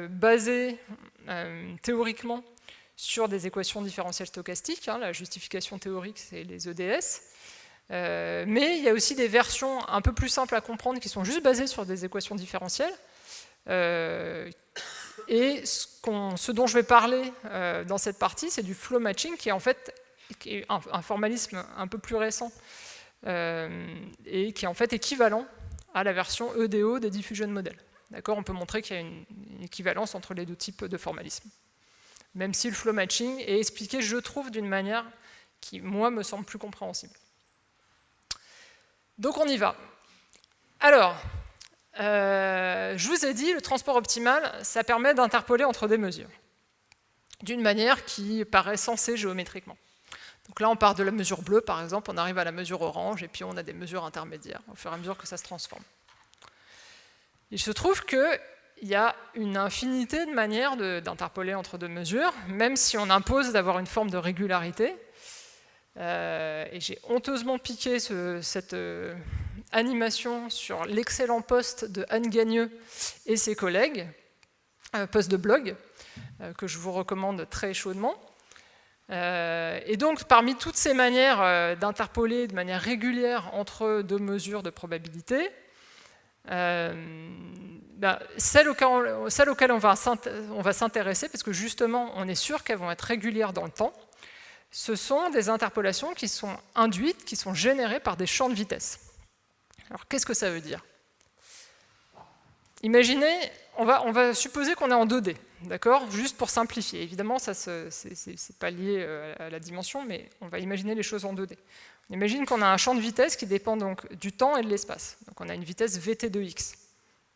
basés théoriquement sur des équations différentielles stochastiques. Hein, la justification théorique, c'est les EDS. Mais il y a aussi des versions un peu plus simples à comprendre qui sont juste basées sur des équations différentielles. Et ce dont je vais parler dans cette partie, c'est du flow matching, qui est en fait un formalisme un peu plus récent et qui est en fait équivalent à la version EDO des diffusion models. D'accord, on peut montrer qu'il y a une équivalence entre les deux types de formalisme. Même si le flow matching est expliqué, je trouve, d'une manière qui, moi, me semble plus compréhensible. Donc on y va. Alors, je vous ai dit, le transport optimal, ça permet d'interpoler entre des mesures, d'une manière qui paraît sensée géométriquement. Donc là, on part de la mesure bleue, par exemple, on arrive à la mesure orange, et puis on a des mesures intermédiaires, au fur et à mesure que ça se transforme. Il se trouve qu'il y a une infinité de manières d'interpoler entre deux mesures, même si on impose d'avoir une forme de régularité. Et j'ai honteusement piqué cette animation sur l'excellent post de Anne Gagneux et ses collègues, post de blog, que je vous recommande très chaudement. Et donc, parmi toutes ces manières d'interpoler de manière régulière entre deux mesures de probabilité, celles auxquelles on va s'intéresser, parce que justement, on est sûr qu'elles vont être régulières dans le temps, ce sont des interpolations qui sont induites, qui sont générées par des champs de vitesse. Alors, qu'est-ce que ça veut dire? Imaginez, on va supposer qu'on est en 2D, d'accord? Juste pour simplifier. Évidemment, ça c'est pas lié à la dimension, mais on va imaginer les choses en 2D. On imagine qu'on a un champ de vitesse qui dépend donc du temps et de l'espace. Donc on a une vitesse vt de x.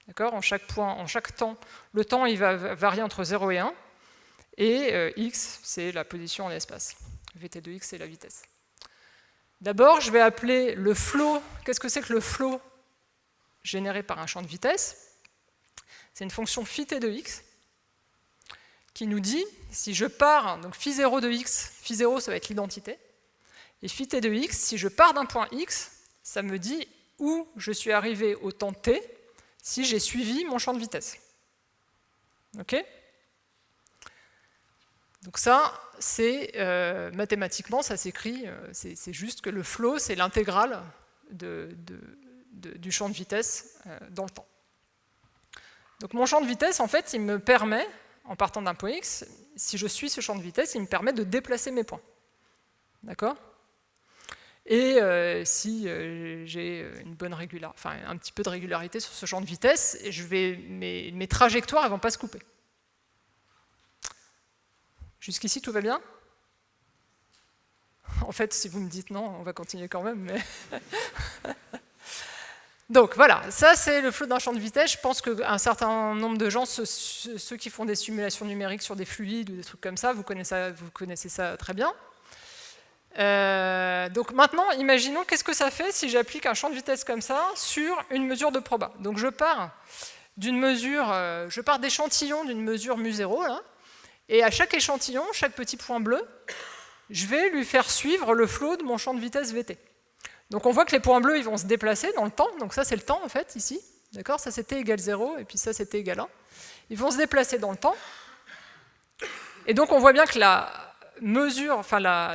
D'accord? En chaque point, en chaque temps, le temps il va varier entre 0 et 1, et x, c'est la position en espace. Vt de x, c'est la vitesse. D'abord, je vais appeler le flow. Qu'est-ce que c'est que le flow généré par un champ de vitesse? C'est une fonction phi t de x qui nous dit, si je pars, donc phi 0 de x, phi 0 ça va être l'identité, et phi t de x, si je pars d'un point x, ça me dit où je suis arrivé au temps t si j'ai suivi mon champ de vitesse. Ok? Donc ça, c'est mathématiquement, ça s'écrit, c'est juste que le flow, c'est l'intégrale du champ de vitesse dans le temps. Donc mon champ de vitesse, en fait, il me permet, en partant d'un point x, si je suis ce champ de vitesse, il me permet de déplacer mes points. D'accord? Et si j'ai une bonne enfin un petit peu de régularité sur ce champ de vitesse, mes trajectoires ne vont pas se couper. Jusqu'ici, tout va bien? En fait, si vous me dites non, on va continuer quand même. Mais donc voilà, ça c'est le flow d'un champ de vitesse. Je pense qu'un certain nombre de gens, ceux qui font des simulations numériques sur des fluides ou des trucs comme ça, vous connaissez ça très bien. Donc maintenant, imaginons qu'est-ce que ça fait si j'applique un champ de vitesse comme ça sur une mesure de proba. Donc je pars d'échantillons d'une mesure mu0, là, et à chaque échantillon, chaque petit point bleu, je vais lui faire suivre le flow de mon champ de vitesse Vt. Donc on voit que les points bleus ils vont se déplacer dans le temps, donc ça c'est le temps en fait, ici, d'accord? Ça c'est t égale 0, et puis ça c'est t égale 1. Ils vont se déplacer dans le temps, et donc on voit bien que la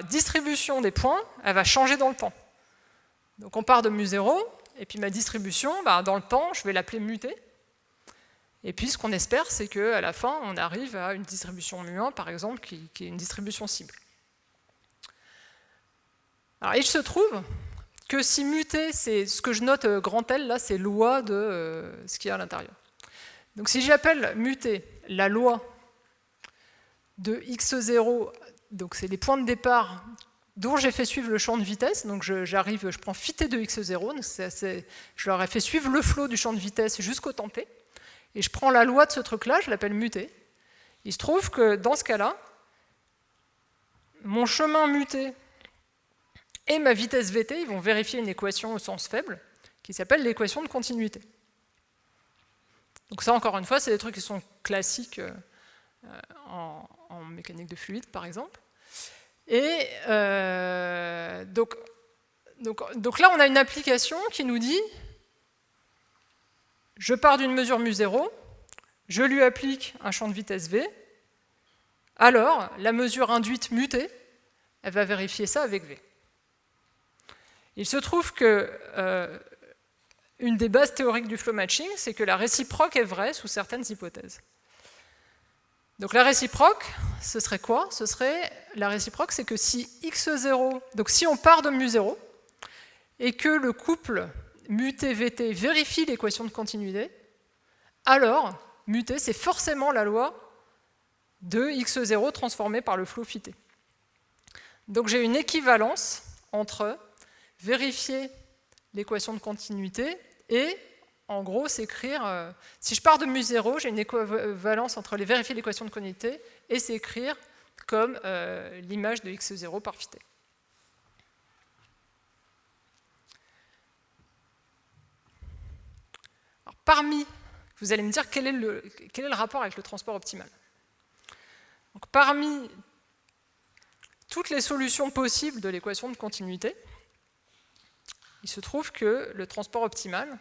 distribution des points, elle va changer dans le temps. Donc on part de mu0, et puis ma distribution, dans le temps, je vais l'appeler mu t. Et puis ce qu'on espère, c'est qu'à la fin, on arrive à une distribution mu1, par exemple, qui est une distribution cible. Alors il se trouve que si mu t, c'est ce que je note grand L, là, c'est loi de ce qu'il y a à l'intérieur. Donc si j'appelle mu t la loi de x0, donc c'est les points de départ dont j'ai fait suivre le champ de vitesse, donc je prends phi t de x0, donc je leur ai fait suivre le flow du champ de vitesse jusqu'au temps t, et je prends la loi de ce truc-là, je l'appelle mu t. Il se trouve que dans ce cas-là, mon chemin mu t et ma vitesse Vt, ils vont vérifier une équation au sens faible qui s'appelle l'équation de continuité. Donc ça, encore une fois, c'est des trucs qui sont classiques en mécanique de fluide, par exemple. Et donc là, on a une application qui nous dit, je pars d'une mesure mu0, je lui applique un champ de vitesse v, alors la mesure induite mu t, elle va vérifier ça avec v. Il se trouve que une des bases théoriques du flow matching, c'est que la réciproque est vraie sous certaines hypothèses. Donc la réciproque, ce serait quoi? La réciproque, c'est que si x0, donc si on part de mu0, et que le couple mu t vt vérifie l'équation de continuité, alors mu t, c'est forcément la loi de x0 transformée par le flow phi t. Donc j'ai une équivalence entre vérifier l'équation de continuité et, en gros, s'écrire... si je pars de mu0, j'ai une équivalence entre vérifier l'équation de continuité et s'écrire comme l'image de x0 par phi t. Alors, vous allez me dire quel est le rapport avec le transport optimal. Donc, parmi toutes les solutions possibles de l'équation de continuité, il se trouve que le transport optimal,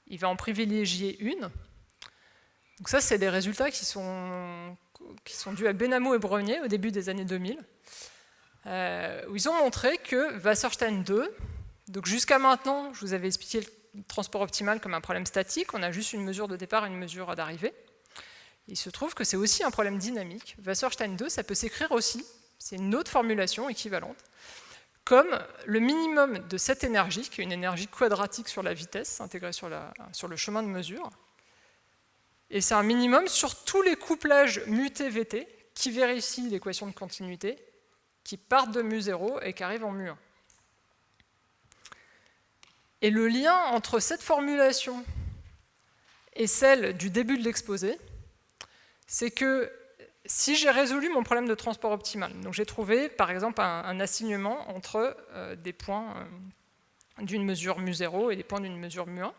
il va en privilégier une. Donc ça, c'est des résultats qui sont dus à Benhamou et Brognier au début des années 2000, où ils ont montré que Wasserstein 2, donc jusqu'à maintenant, je vous avais expliqué le transport optimal comme un problème statique, on a juste une mesure de départ et une mesure d'arrivée. Il se trouve que c'est aussi un problème dynamique. Wasserstein 2, ça peut s'écrire aussi C'est une autre formulation équivalente, comme le minimum de cette énergie, qui est une énergie quadratique sur la vitesse, intégrée sur le chemin de mesure. Et c'est un minimum sur tous les couplages mu-t-vt qui vérifient l'équation de continuité, qui partent de mu0 et qui arrivent en mu1. Et le lien entre cette formulation et celle du début de l'exposé, c'est que si j'ai résolu mon problème de transport optimal, donc j'ai trouvé par exemple un assignement entre des points d'une mesure mu0 et des points d'une mesure mu1,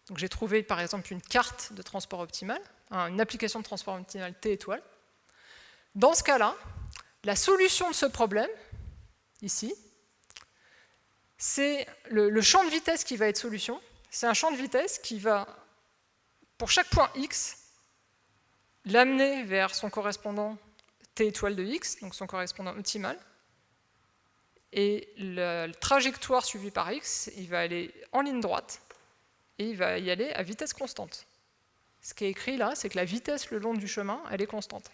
donc j'ai trouvé par exemple une carte de transport optimal, une application de transport optimal T étoile. Dans ce cas-là, la solution de ce problème, ici, c'est le champ de vitesse qui va être solution. C'est un champ de vitesse qui va, pour chaque point x, l'amener vers son correspondant T étoile de x, donc son correspondant optimal. Et la trajectoire suivie par x, il va aller en ligne droite, et il va y aller à vitesse constante. Ce qui est écrit là, c'est que la vitesse le long du chemin, elle est constante.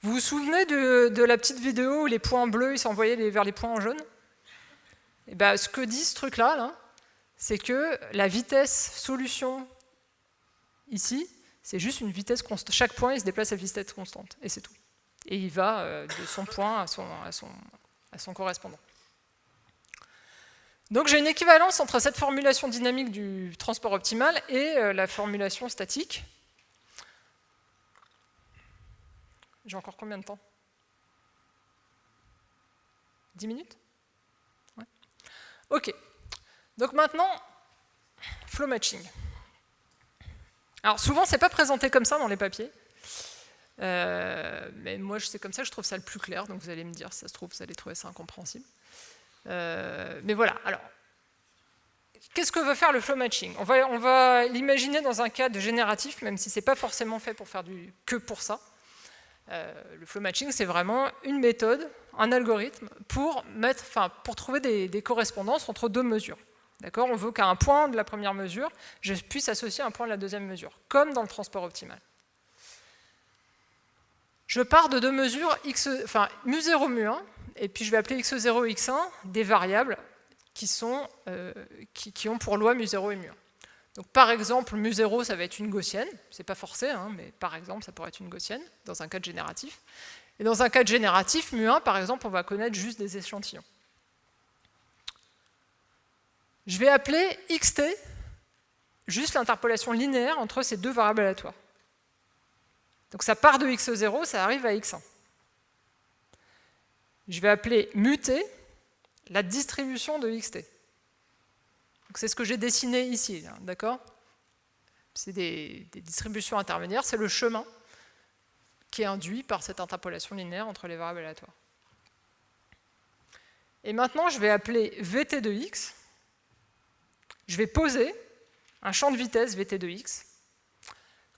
Vous vous souvenez de la petite vidéo où les points bleus ils s'envoyaient vers les points en jaune? Et bien, ce que dit ce truc-là, c'est que la vitesse solution ici, c'est juste une vitesse constante. Chaque point, il se déplace à vitesse constante, et c'est tout. Et il va de son point à son correspondant. Donc j'ai une équivalence entre cette formulation dynamique du transport optimal et la formulation statique. J'ai encore combien de temps? 10 minutes? Ouais. Ok. Donc maintenant, flow matching. Alors souvent, c'est pas présenté comme ça dans les papiers. Mais moi, c'est comme ça que je trouve ça le plus clair. Donc vous allez me dire, si ça se trouve, vous allez trouver ça incompréhensible. Mais voilà. Alors, qu'est-ce que veut faire le flow matching? On va l'imaginer dans un cadre génératif, même si c'est pas forcément fait pour faire que pour ça. Le flow matching, c'est vraiment une méthode, un algorithme pour trouver des correspondances entre deux mesures. D'accord? On veut qu'à un point de la première mesure, je puisse associer un point de la deuxième mesure, comme dans le transport optimal. Je pars de deux mesures, mu0, mu1, et puis je vais appeler x0 et x1 des variables qui ont pour loi mu0 et mu1. Donc, par exemple, mu0, ça va être une gaussienne, c'est pas forcé, mais par exemple, ça pourrait être une gaussienne dans un cadre génératif. Et dans un cadre génératif, mu1, par exemple, on va connaître juste des échantillons. Je vais appeler xt juste l'interpolation linéaire entre ces deux variables aléatoires. Donc ça part de x0, ça arrive à x1. Je vais appeler mu-t la distribution de xt. C'est ce que j'ai dessiné ici, d'accord? C'est des distributions intermédiaires, c'est le chemin qui est induit par cette interpolation linéaire entre les variables aléatoires. Et maintenant, je vais appeler vt de x. Je vais poser un champ de vitesse vt de x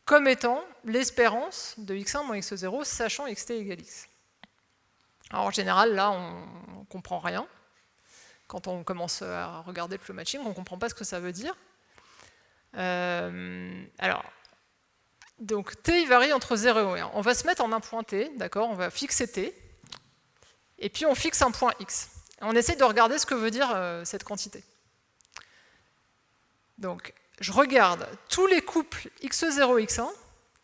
comme étant l'espérance de x1 moins x0, sachant xt égale x. Alors en général, là, on ne comprend rien. Quand on commence à regarder le flow matching, on ne comprend pas ce que ça veut dire. Donc t il varie entre 0 et 1. On va se mettre en un point t, d'accord? On va fixer t, et puis on fixe un point x. On essaie de regarder ce que veut dire cette quantité. Donc, je regarde tous les couples x0 et x1,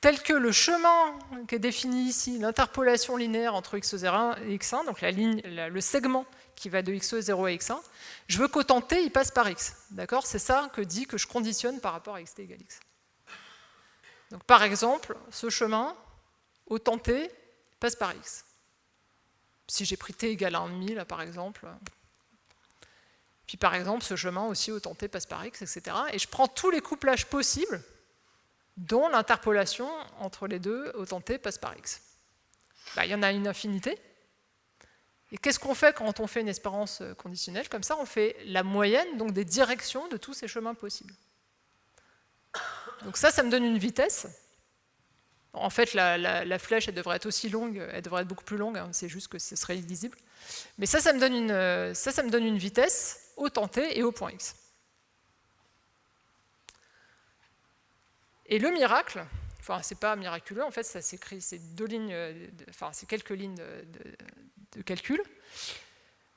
tels que le chemin qui est défini ici, l'interpolation linéaire entre x0 et x1, donc le segment qui va de x0 à x1, je veux qu'autant t il passe par x. D'accord? C'est ça que dit que je conditionne par rapport à xt égale x. Donc, par exemple, ce chemin, autant t passe par x. Si j'ai pris t égale à 1,5, là, par exemple. Puis, par exemple, ce chemin aussi, autant t passe par x, etc. Et je prends tous les couplages possibles, dont l'interpolation entre les deux, autant t passe par x. Il y en a une infinité. Et qu'est-ce qu'on fait quand on fait une espérance conditionnelle? Comme ça, on fait la moyenne donc des directions de tous ces chemins possibles. Donc ça me donne une vitesse. En fait, la flèche, elle devrait être aussi longue, elle devrait être beaucoup plus longue, c'est juste que ce serait illisible. Mais ça me donne une vitesse au temps t et au point x. Et le miracle, Enfin, c'est pas miraculeux, en fait, ça s'écrit, c'est c'est quelques lignes de calcul.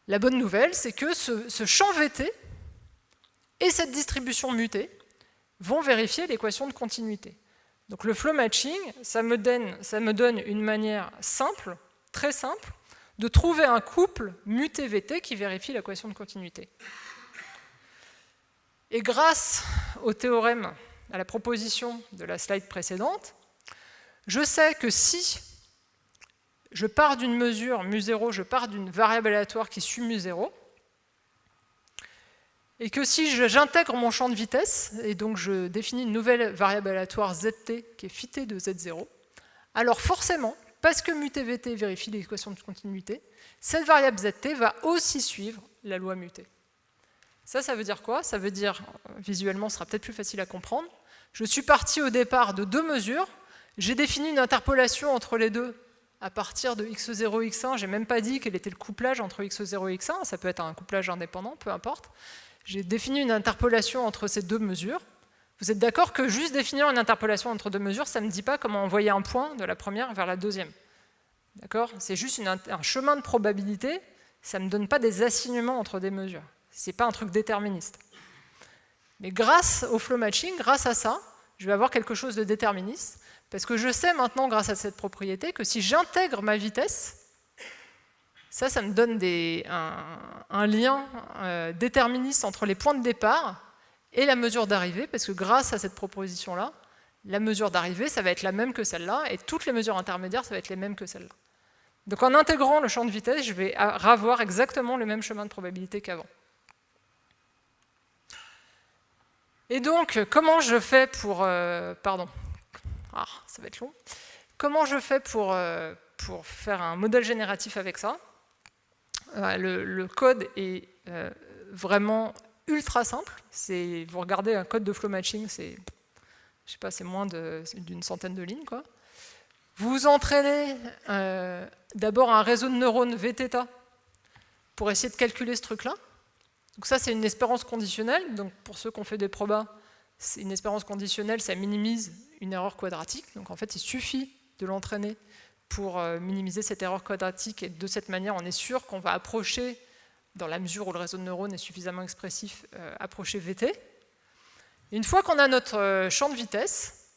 La bonne nouvelle, c'est que ce champ VT et cette distribution mutée vont vérifier l'équation de continuité. Donc le flow matching, ça me donne une manière simple, très simple, de trouver un couple muté-VT qui vérifie l'équation de continuité. Et grâce au théorème, à la proposition de la slide précédente, je sais que si je pars d'une mesure mu0, je pars d'une variable aléatoire qui suit mu0, et que si j'intègre mon champ de vitesse, et donc je définis une nouvelle variable aléatoire zt qui est fitée de z0, alors forcément, parce que muté-vt vérifie l'équation de continuité, cette variable zt va aussi suivre la loi mutée. Ça veut dire quoi? Ça veut dire, visuellement, ce sera peut-être plus facile à comprendre, je suis parti au départ de deux mesures, j'ai défini une interpolation entre les deux à partir de x0 et x1, j'ai même pas dit quel était le couplage entre x0 et x1, ça peut être un couplage indépendant, peu importe. J'ai défini une interpolation entre ces deux mesures. Vous êtes d'accord que juste définir une interpolation entre deux mesures, ça ne me dit pas comment envoyer un point de la première vers la deuxième. D'accord? C'est juste un chemin de probabilité, ça ne me donne pas des assignements entre des mesures. Ce n'est pas un truc déterministe. Mais grâce au flow matching, grâce à ça, je vais avoir quelque chose de déterministe, parce que je sais maintenant, grâce à cette propriété, que si j'intègre ma vitesse, ça me donne un lien déterministe entre les points de départ et la mesure d'arrivée, parce que grâce à cette proposition-là, la mesure d'arrivée, ça va être la même que celle-là, et toutes les mesures intermédiaires, ça va être les mêmes que celle-là. Donc en intégrant le champ de vitesse, je vais avoir exactement le même chemin de probabilité qu'avant. Et donc, comment je fais pour... pardon. Ah, ça va être long. Comment je fais pour faire un modèle génératif avec ça? Le code est vraiment ultra simple. Vous regardez un code de flow matching, c'est, je sais pas, c'est moins d'une centaine de lignes, quoi. Vous entraînez d'abord un réseau de neurones Vθ pour essayer de calculer ce truc-là. Donc ça, c'est une espérance conditionnelle. Donc pour ceux qui ont fait des probas, c'est une espérance conditionnelle, ça minimise une erreur quadratique. Donc en fait, il suffit de l'entraîner pour minimiser cette erreur quadratique, et de cette manière, on est sûr qu'on va approcher, dans la mesure où le réseau de neurones est suffisamment expressif, approcher Vt. Une fois qu'on a notre champ de vitesse,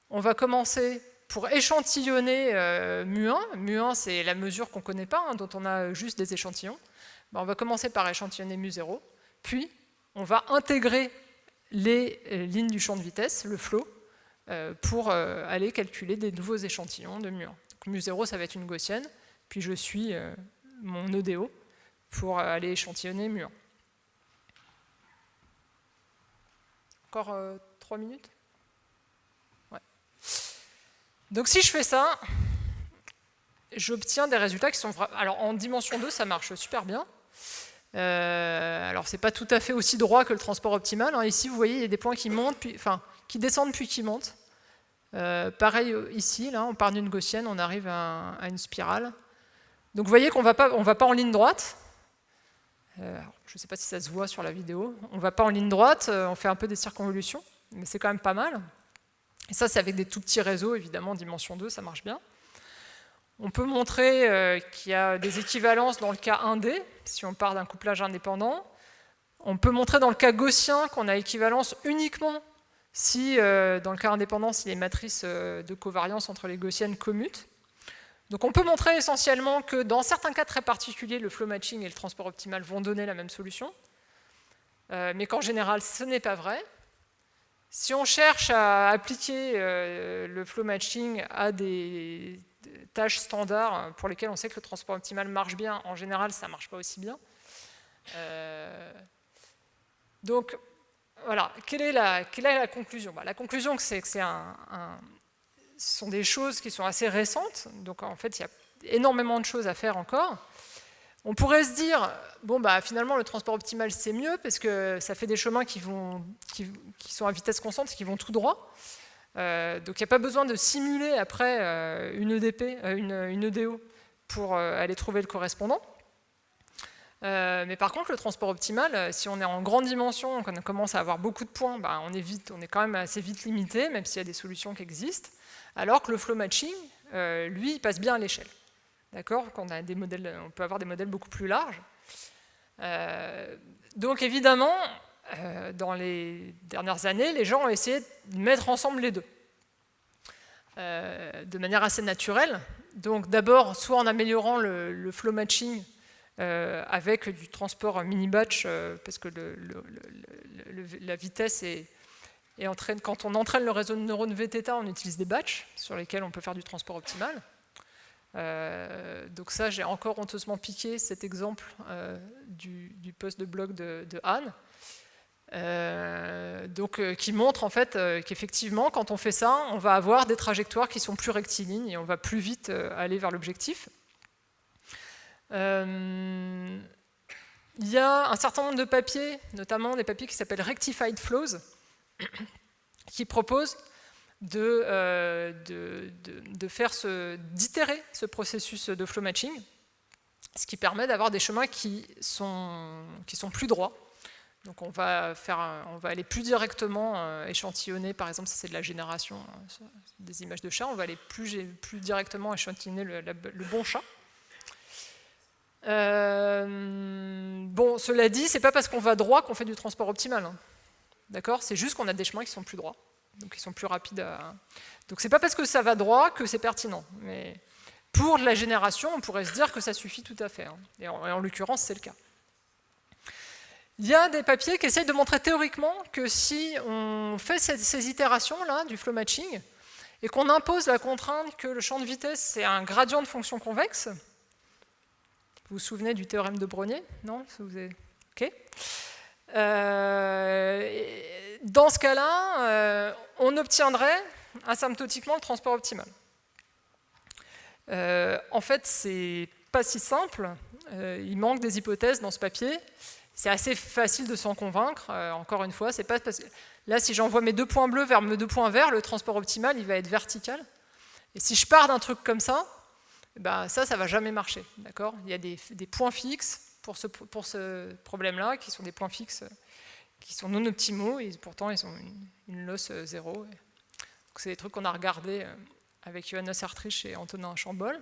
on va commencer pour échantillonner mu1. Mu1, c'est la mesure qu'on ne connaît pas, dont on a juste des échantillons. On va commencer par échantillonner mu0, puis on va intégrer les lignes du champ de vitesse, le flow, pour aller calculer des nouveaux échantillons de mu1. Donc mu0, ça va être une gaussienne, puis je suis mon EDO pour aller échantillonner mu1. Encore 3 minutes? Ouais. Donc si je fais ça, j'obtiens des résultats qui sont... Alors en dimension 2, ça marche super bien. Alors c'est pas tout à fait aussi droit que le transport optimal. Ici, vous voyez, il y a des points qui montent, qui descendent puis qui montent. Pareil ici, là, on part d'une gaussienne, on arrive à une spirale. Donc vous voyez qu'on va pas en ligne droite. Je ne sais pas si ça se voit sur la vidéo. On ne va pas en ligne droite, on fait un peu des circonvolutions, mais c'est quand même pas mal. Et ça, c'est avec des tout petits réseaux, évidemment, dimension 2, ça marche bien. On peut montrer qu'il y a des équivalences dans le cas 1D, si on part d'un couplage indépendant. On peut montrer dans le cas gaussien qu'on a équivalence uniquement si, dans le cas indépendant, si les matrices de covariance entre les gaussiennes commutent. Donc on peut montrer essentiellement que dans certains cas très particuliers, le flow matching et le transport optimal vont donner la même solution, mais qu'en général, ce n'est pas vrai. Si on cherche à appliquer le flow matching à des tâches standards pour lesquelles on sait que le transport optimal marche bien, en général, ça ne marche pas aussi bien. Donc, voilà, quelle est la conclusion? La conclusion, c'est que ce sont des choses qui sont assez récentes, donc en fait, il y a énormément de choses à faire encore. On pourrait se dire, bon, finalement, le transport optimal, c'est mieux, parce que ça fait des chemins qui sont à vitesse constante, qui vont tout droit. Donc, il n'y a pas besoin de simuler après une EDO pour aller trouver le correspondant. Mais par contre, le transport optimal, si on est en grande dimension, qu'on commence à avoir beaucoup de points, on est quand même assez vite limité, même s'il y a des solutions qui existent, alors que le flow matching, lui, il passe bien à l'échelle. D'accord ? On peut avoir des modèles beaucoup plus larges. Donc évidemment, dans les dernières années, les gens ont essayé de mettre ensemble les deux, de manière assez naturelle. Donc d'abord, soit en améliorant le flow matching, avec du transport mini-batch, parce que la vitesse quand on entraîne le réseau de neurones VTT, on utilise des batchs sur lesquels on peut faire du transport optimal. Donc ça, j'ai encore honteusement piqué cet exemple du post de blog de Anne, qui montre en fait qu'effectivement, quand on fait ça, on va avoir des trajectoires qui sont plus rectilignes et on va plus vite aller vers l'objectif. Il y a un certain nombre de papiers, notamment des papiers qui s'appellent Rectified Flows, qui proposent d'itérer ce processus de flow matching, ce qui permet d'avoir des chemins qui sont plus droits. Donc on va aller plus directement échantillonner, par exemple, si c'est de la génération des images de chats, on va aller plus directement échantillonner le bon chat. Bon, cela dit, c'est pas parce qu'on va droit qu'on fait du transport optimal. Hein. D'accord ? C'est juste qu'on a des chemins qui sont plus droits, donc qui sont plus rapides. Donc c'est pas parce que ça va droit que c'est pertinent. Mais pour de la génération, on pourrait se dire que ça suffit tout à fait. Hein. Et en l'occurrence, c'est le cas. Il y a des papiers qui essayent de montrer théoriquement que si on fait ces itérations-là du flow matching et qu'on impose la contrainte que le champ de vitesse, c'est un gradient de fonction convexe. Vous vous souvenez du théorème de Brognier? Non? Ok. Dans ce cas-là, on obtiendrait asymptotiquement le transport optimal. En fait, c'est pas si simple. Il manque des hypothèses dans ce papier. C'est assez facile de s'en convaincre. Encore une fois, c'est pas parce que là, si j'envoie mes 2 points bleus vers mes 2 points verts, le transport optimal, il va être vertical. Et si je pars d'un truc comme ça, ça va jamais marcher. D'accord ? Il y a des points fixes pour ce problème-là, qui sont des points fixes qui sont non optimaux, et pourtant ils ont une loss 0. C'est des trucs qu'on a regardés avec Johannes Hertrich et Antonin Chambol.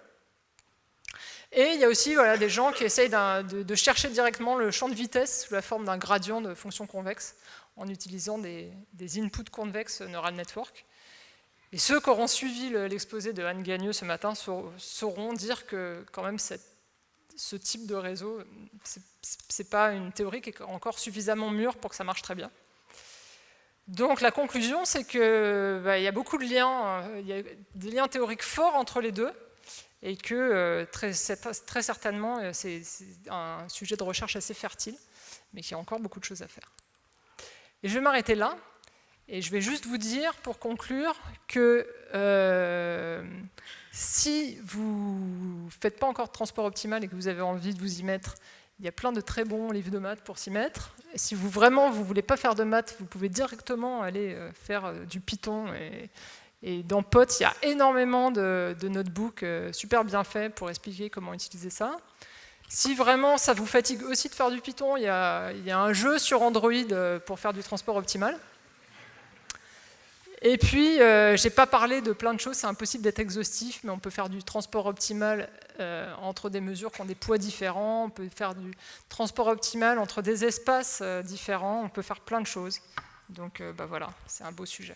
Et il y a aussi des gens qui essayent de chercher directement le champ de vitesse sous la forme d'un gradient de fonction convexe en utilisant des inputs convexes neural network. Et ceux qui auront suivi l'exposé de Anne Gagneux ce matin sauront dire que quand même ce type de réseau, c'est pas une théorie qui est encore suffisamment mûre pour que ça marche très bien. Donc la conclusion, c'est qu'il y a beaucoup de liens, il y a des liens théoriques forts entre les deux, et que très certainement c'est un sujet de recherche assez fertile, mais qu'il y a encore beaucoup de choses à faire. Et je vais m'arrêter là. Et je vais juste vous dire, pour conclure, que si vous ne faites pas encore de transport optimal et que vous avez envie de vous y mettre, il y a plein de très bons livres de maths pour s'y mettre. Et si vous ne voulez pas faire de maths, vous pouvez directement aller faire du Python. Et dans POT, il y a énormément de notebooks super bien faits pour expliquer comment utiliser ça. Si vraiment ça vous fatigue aussi de faire du Python, il y a un jeu sur Android pour faire du transport optimal. Et puis, je n'ai pas parlé de plein de choses, c'est impossible d'être exhaustif, mais on peut faire du transport optimal entre des mesures qui ont des poids différents, on peut faire du transport optimal entre des espaces différents, on peut faire plein de choses. Donc voilà, c'est un beau sujet.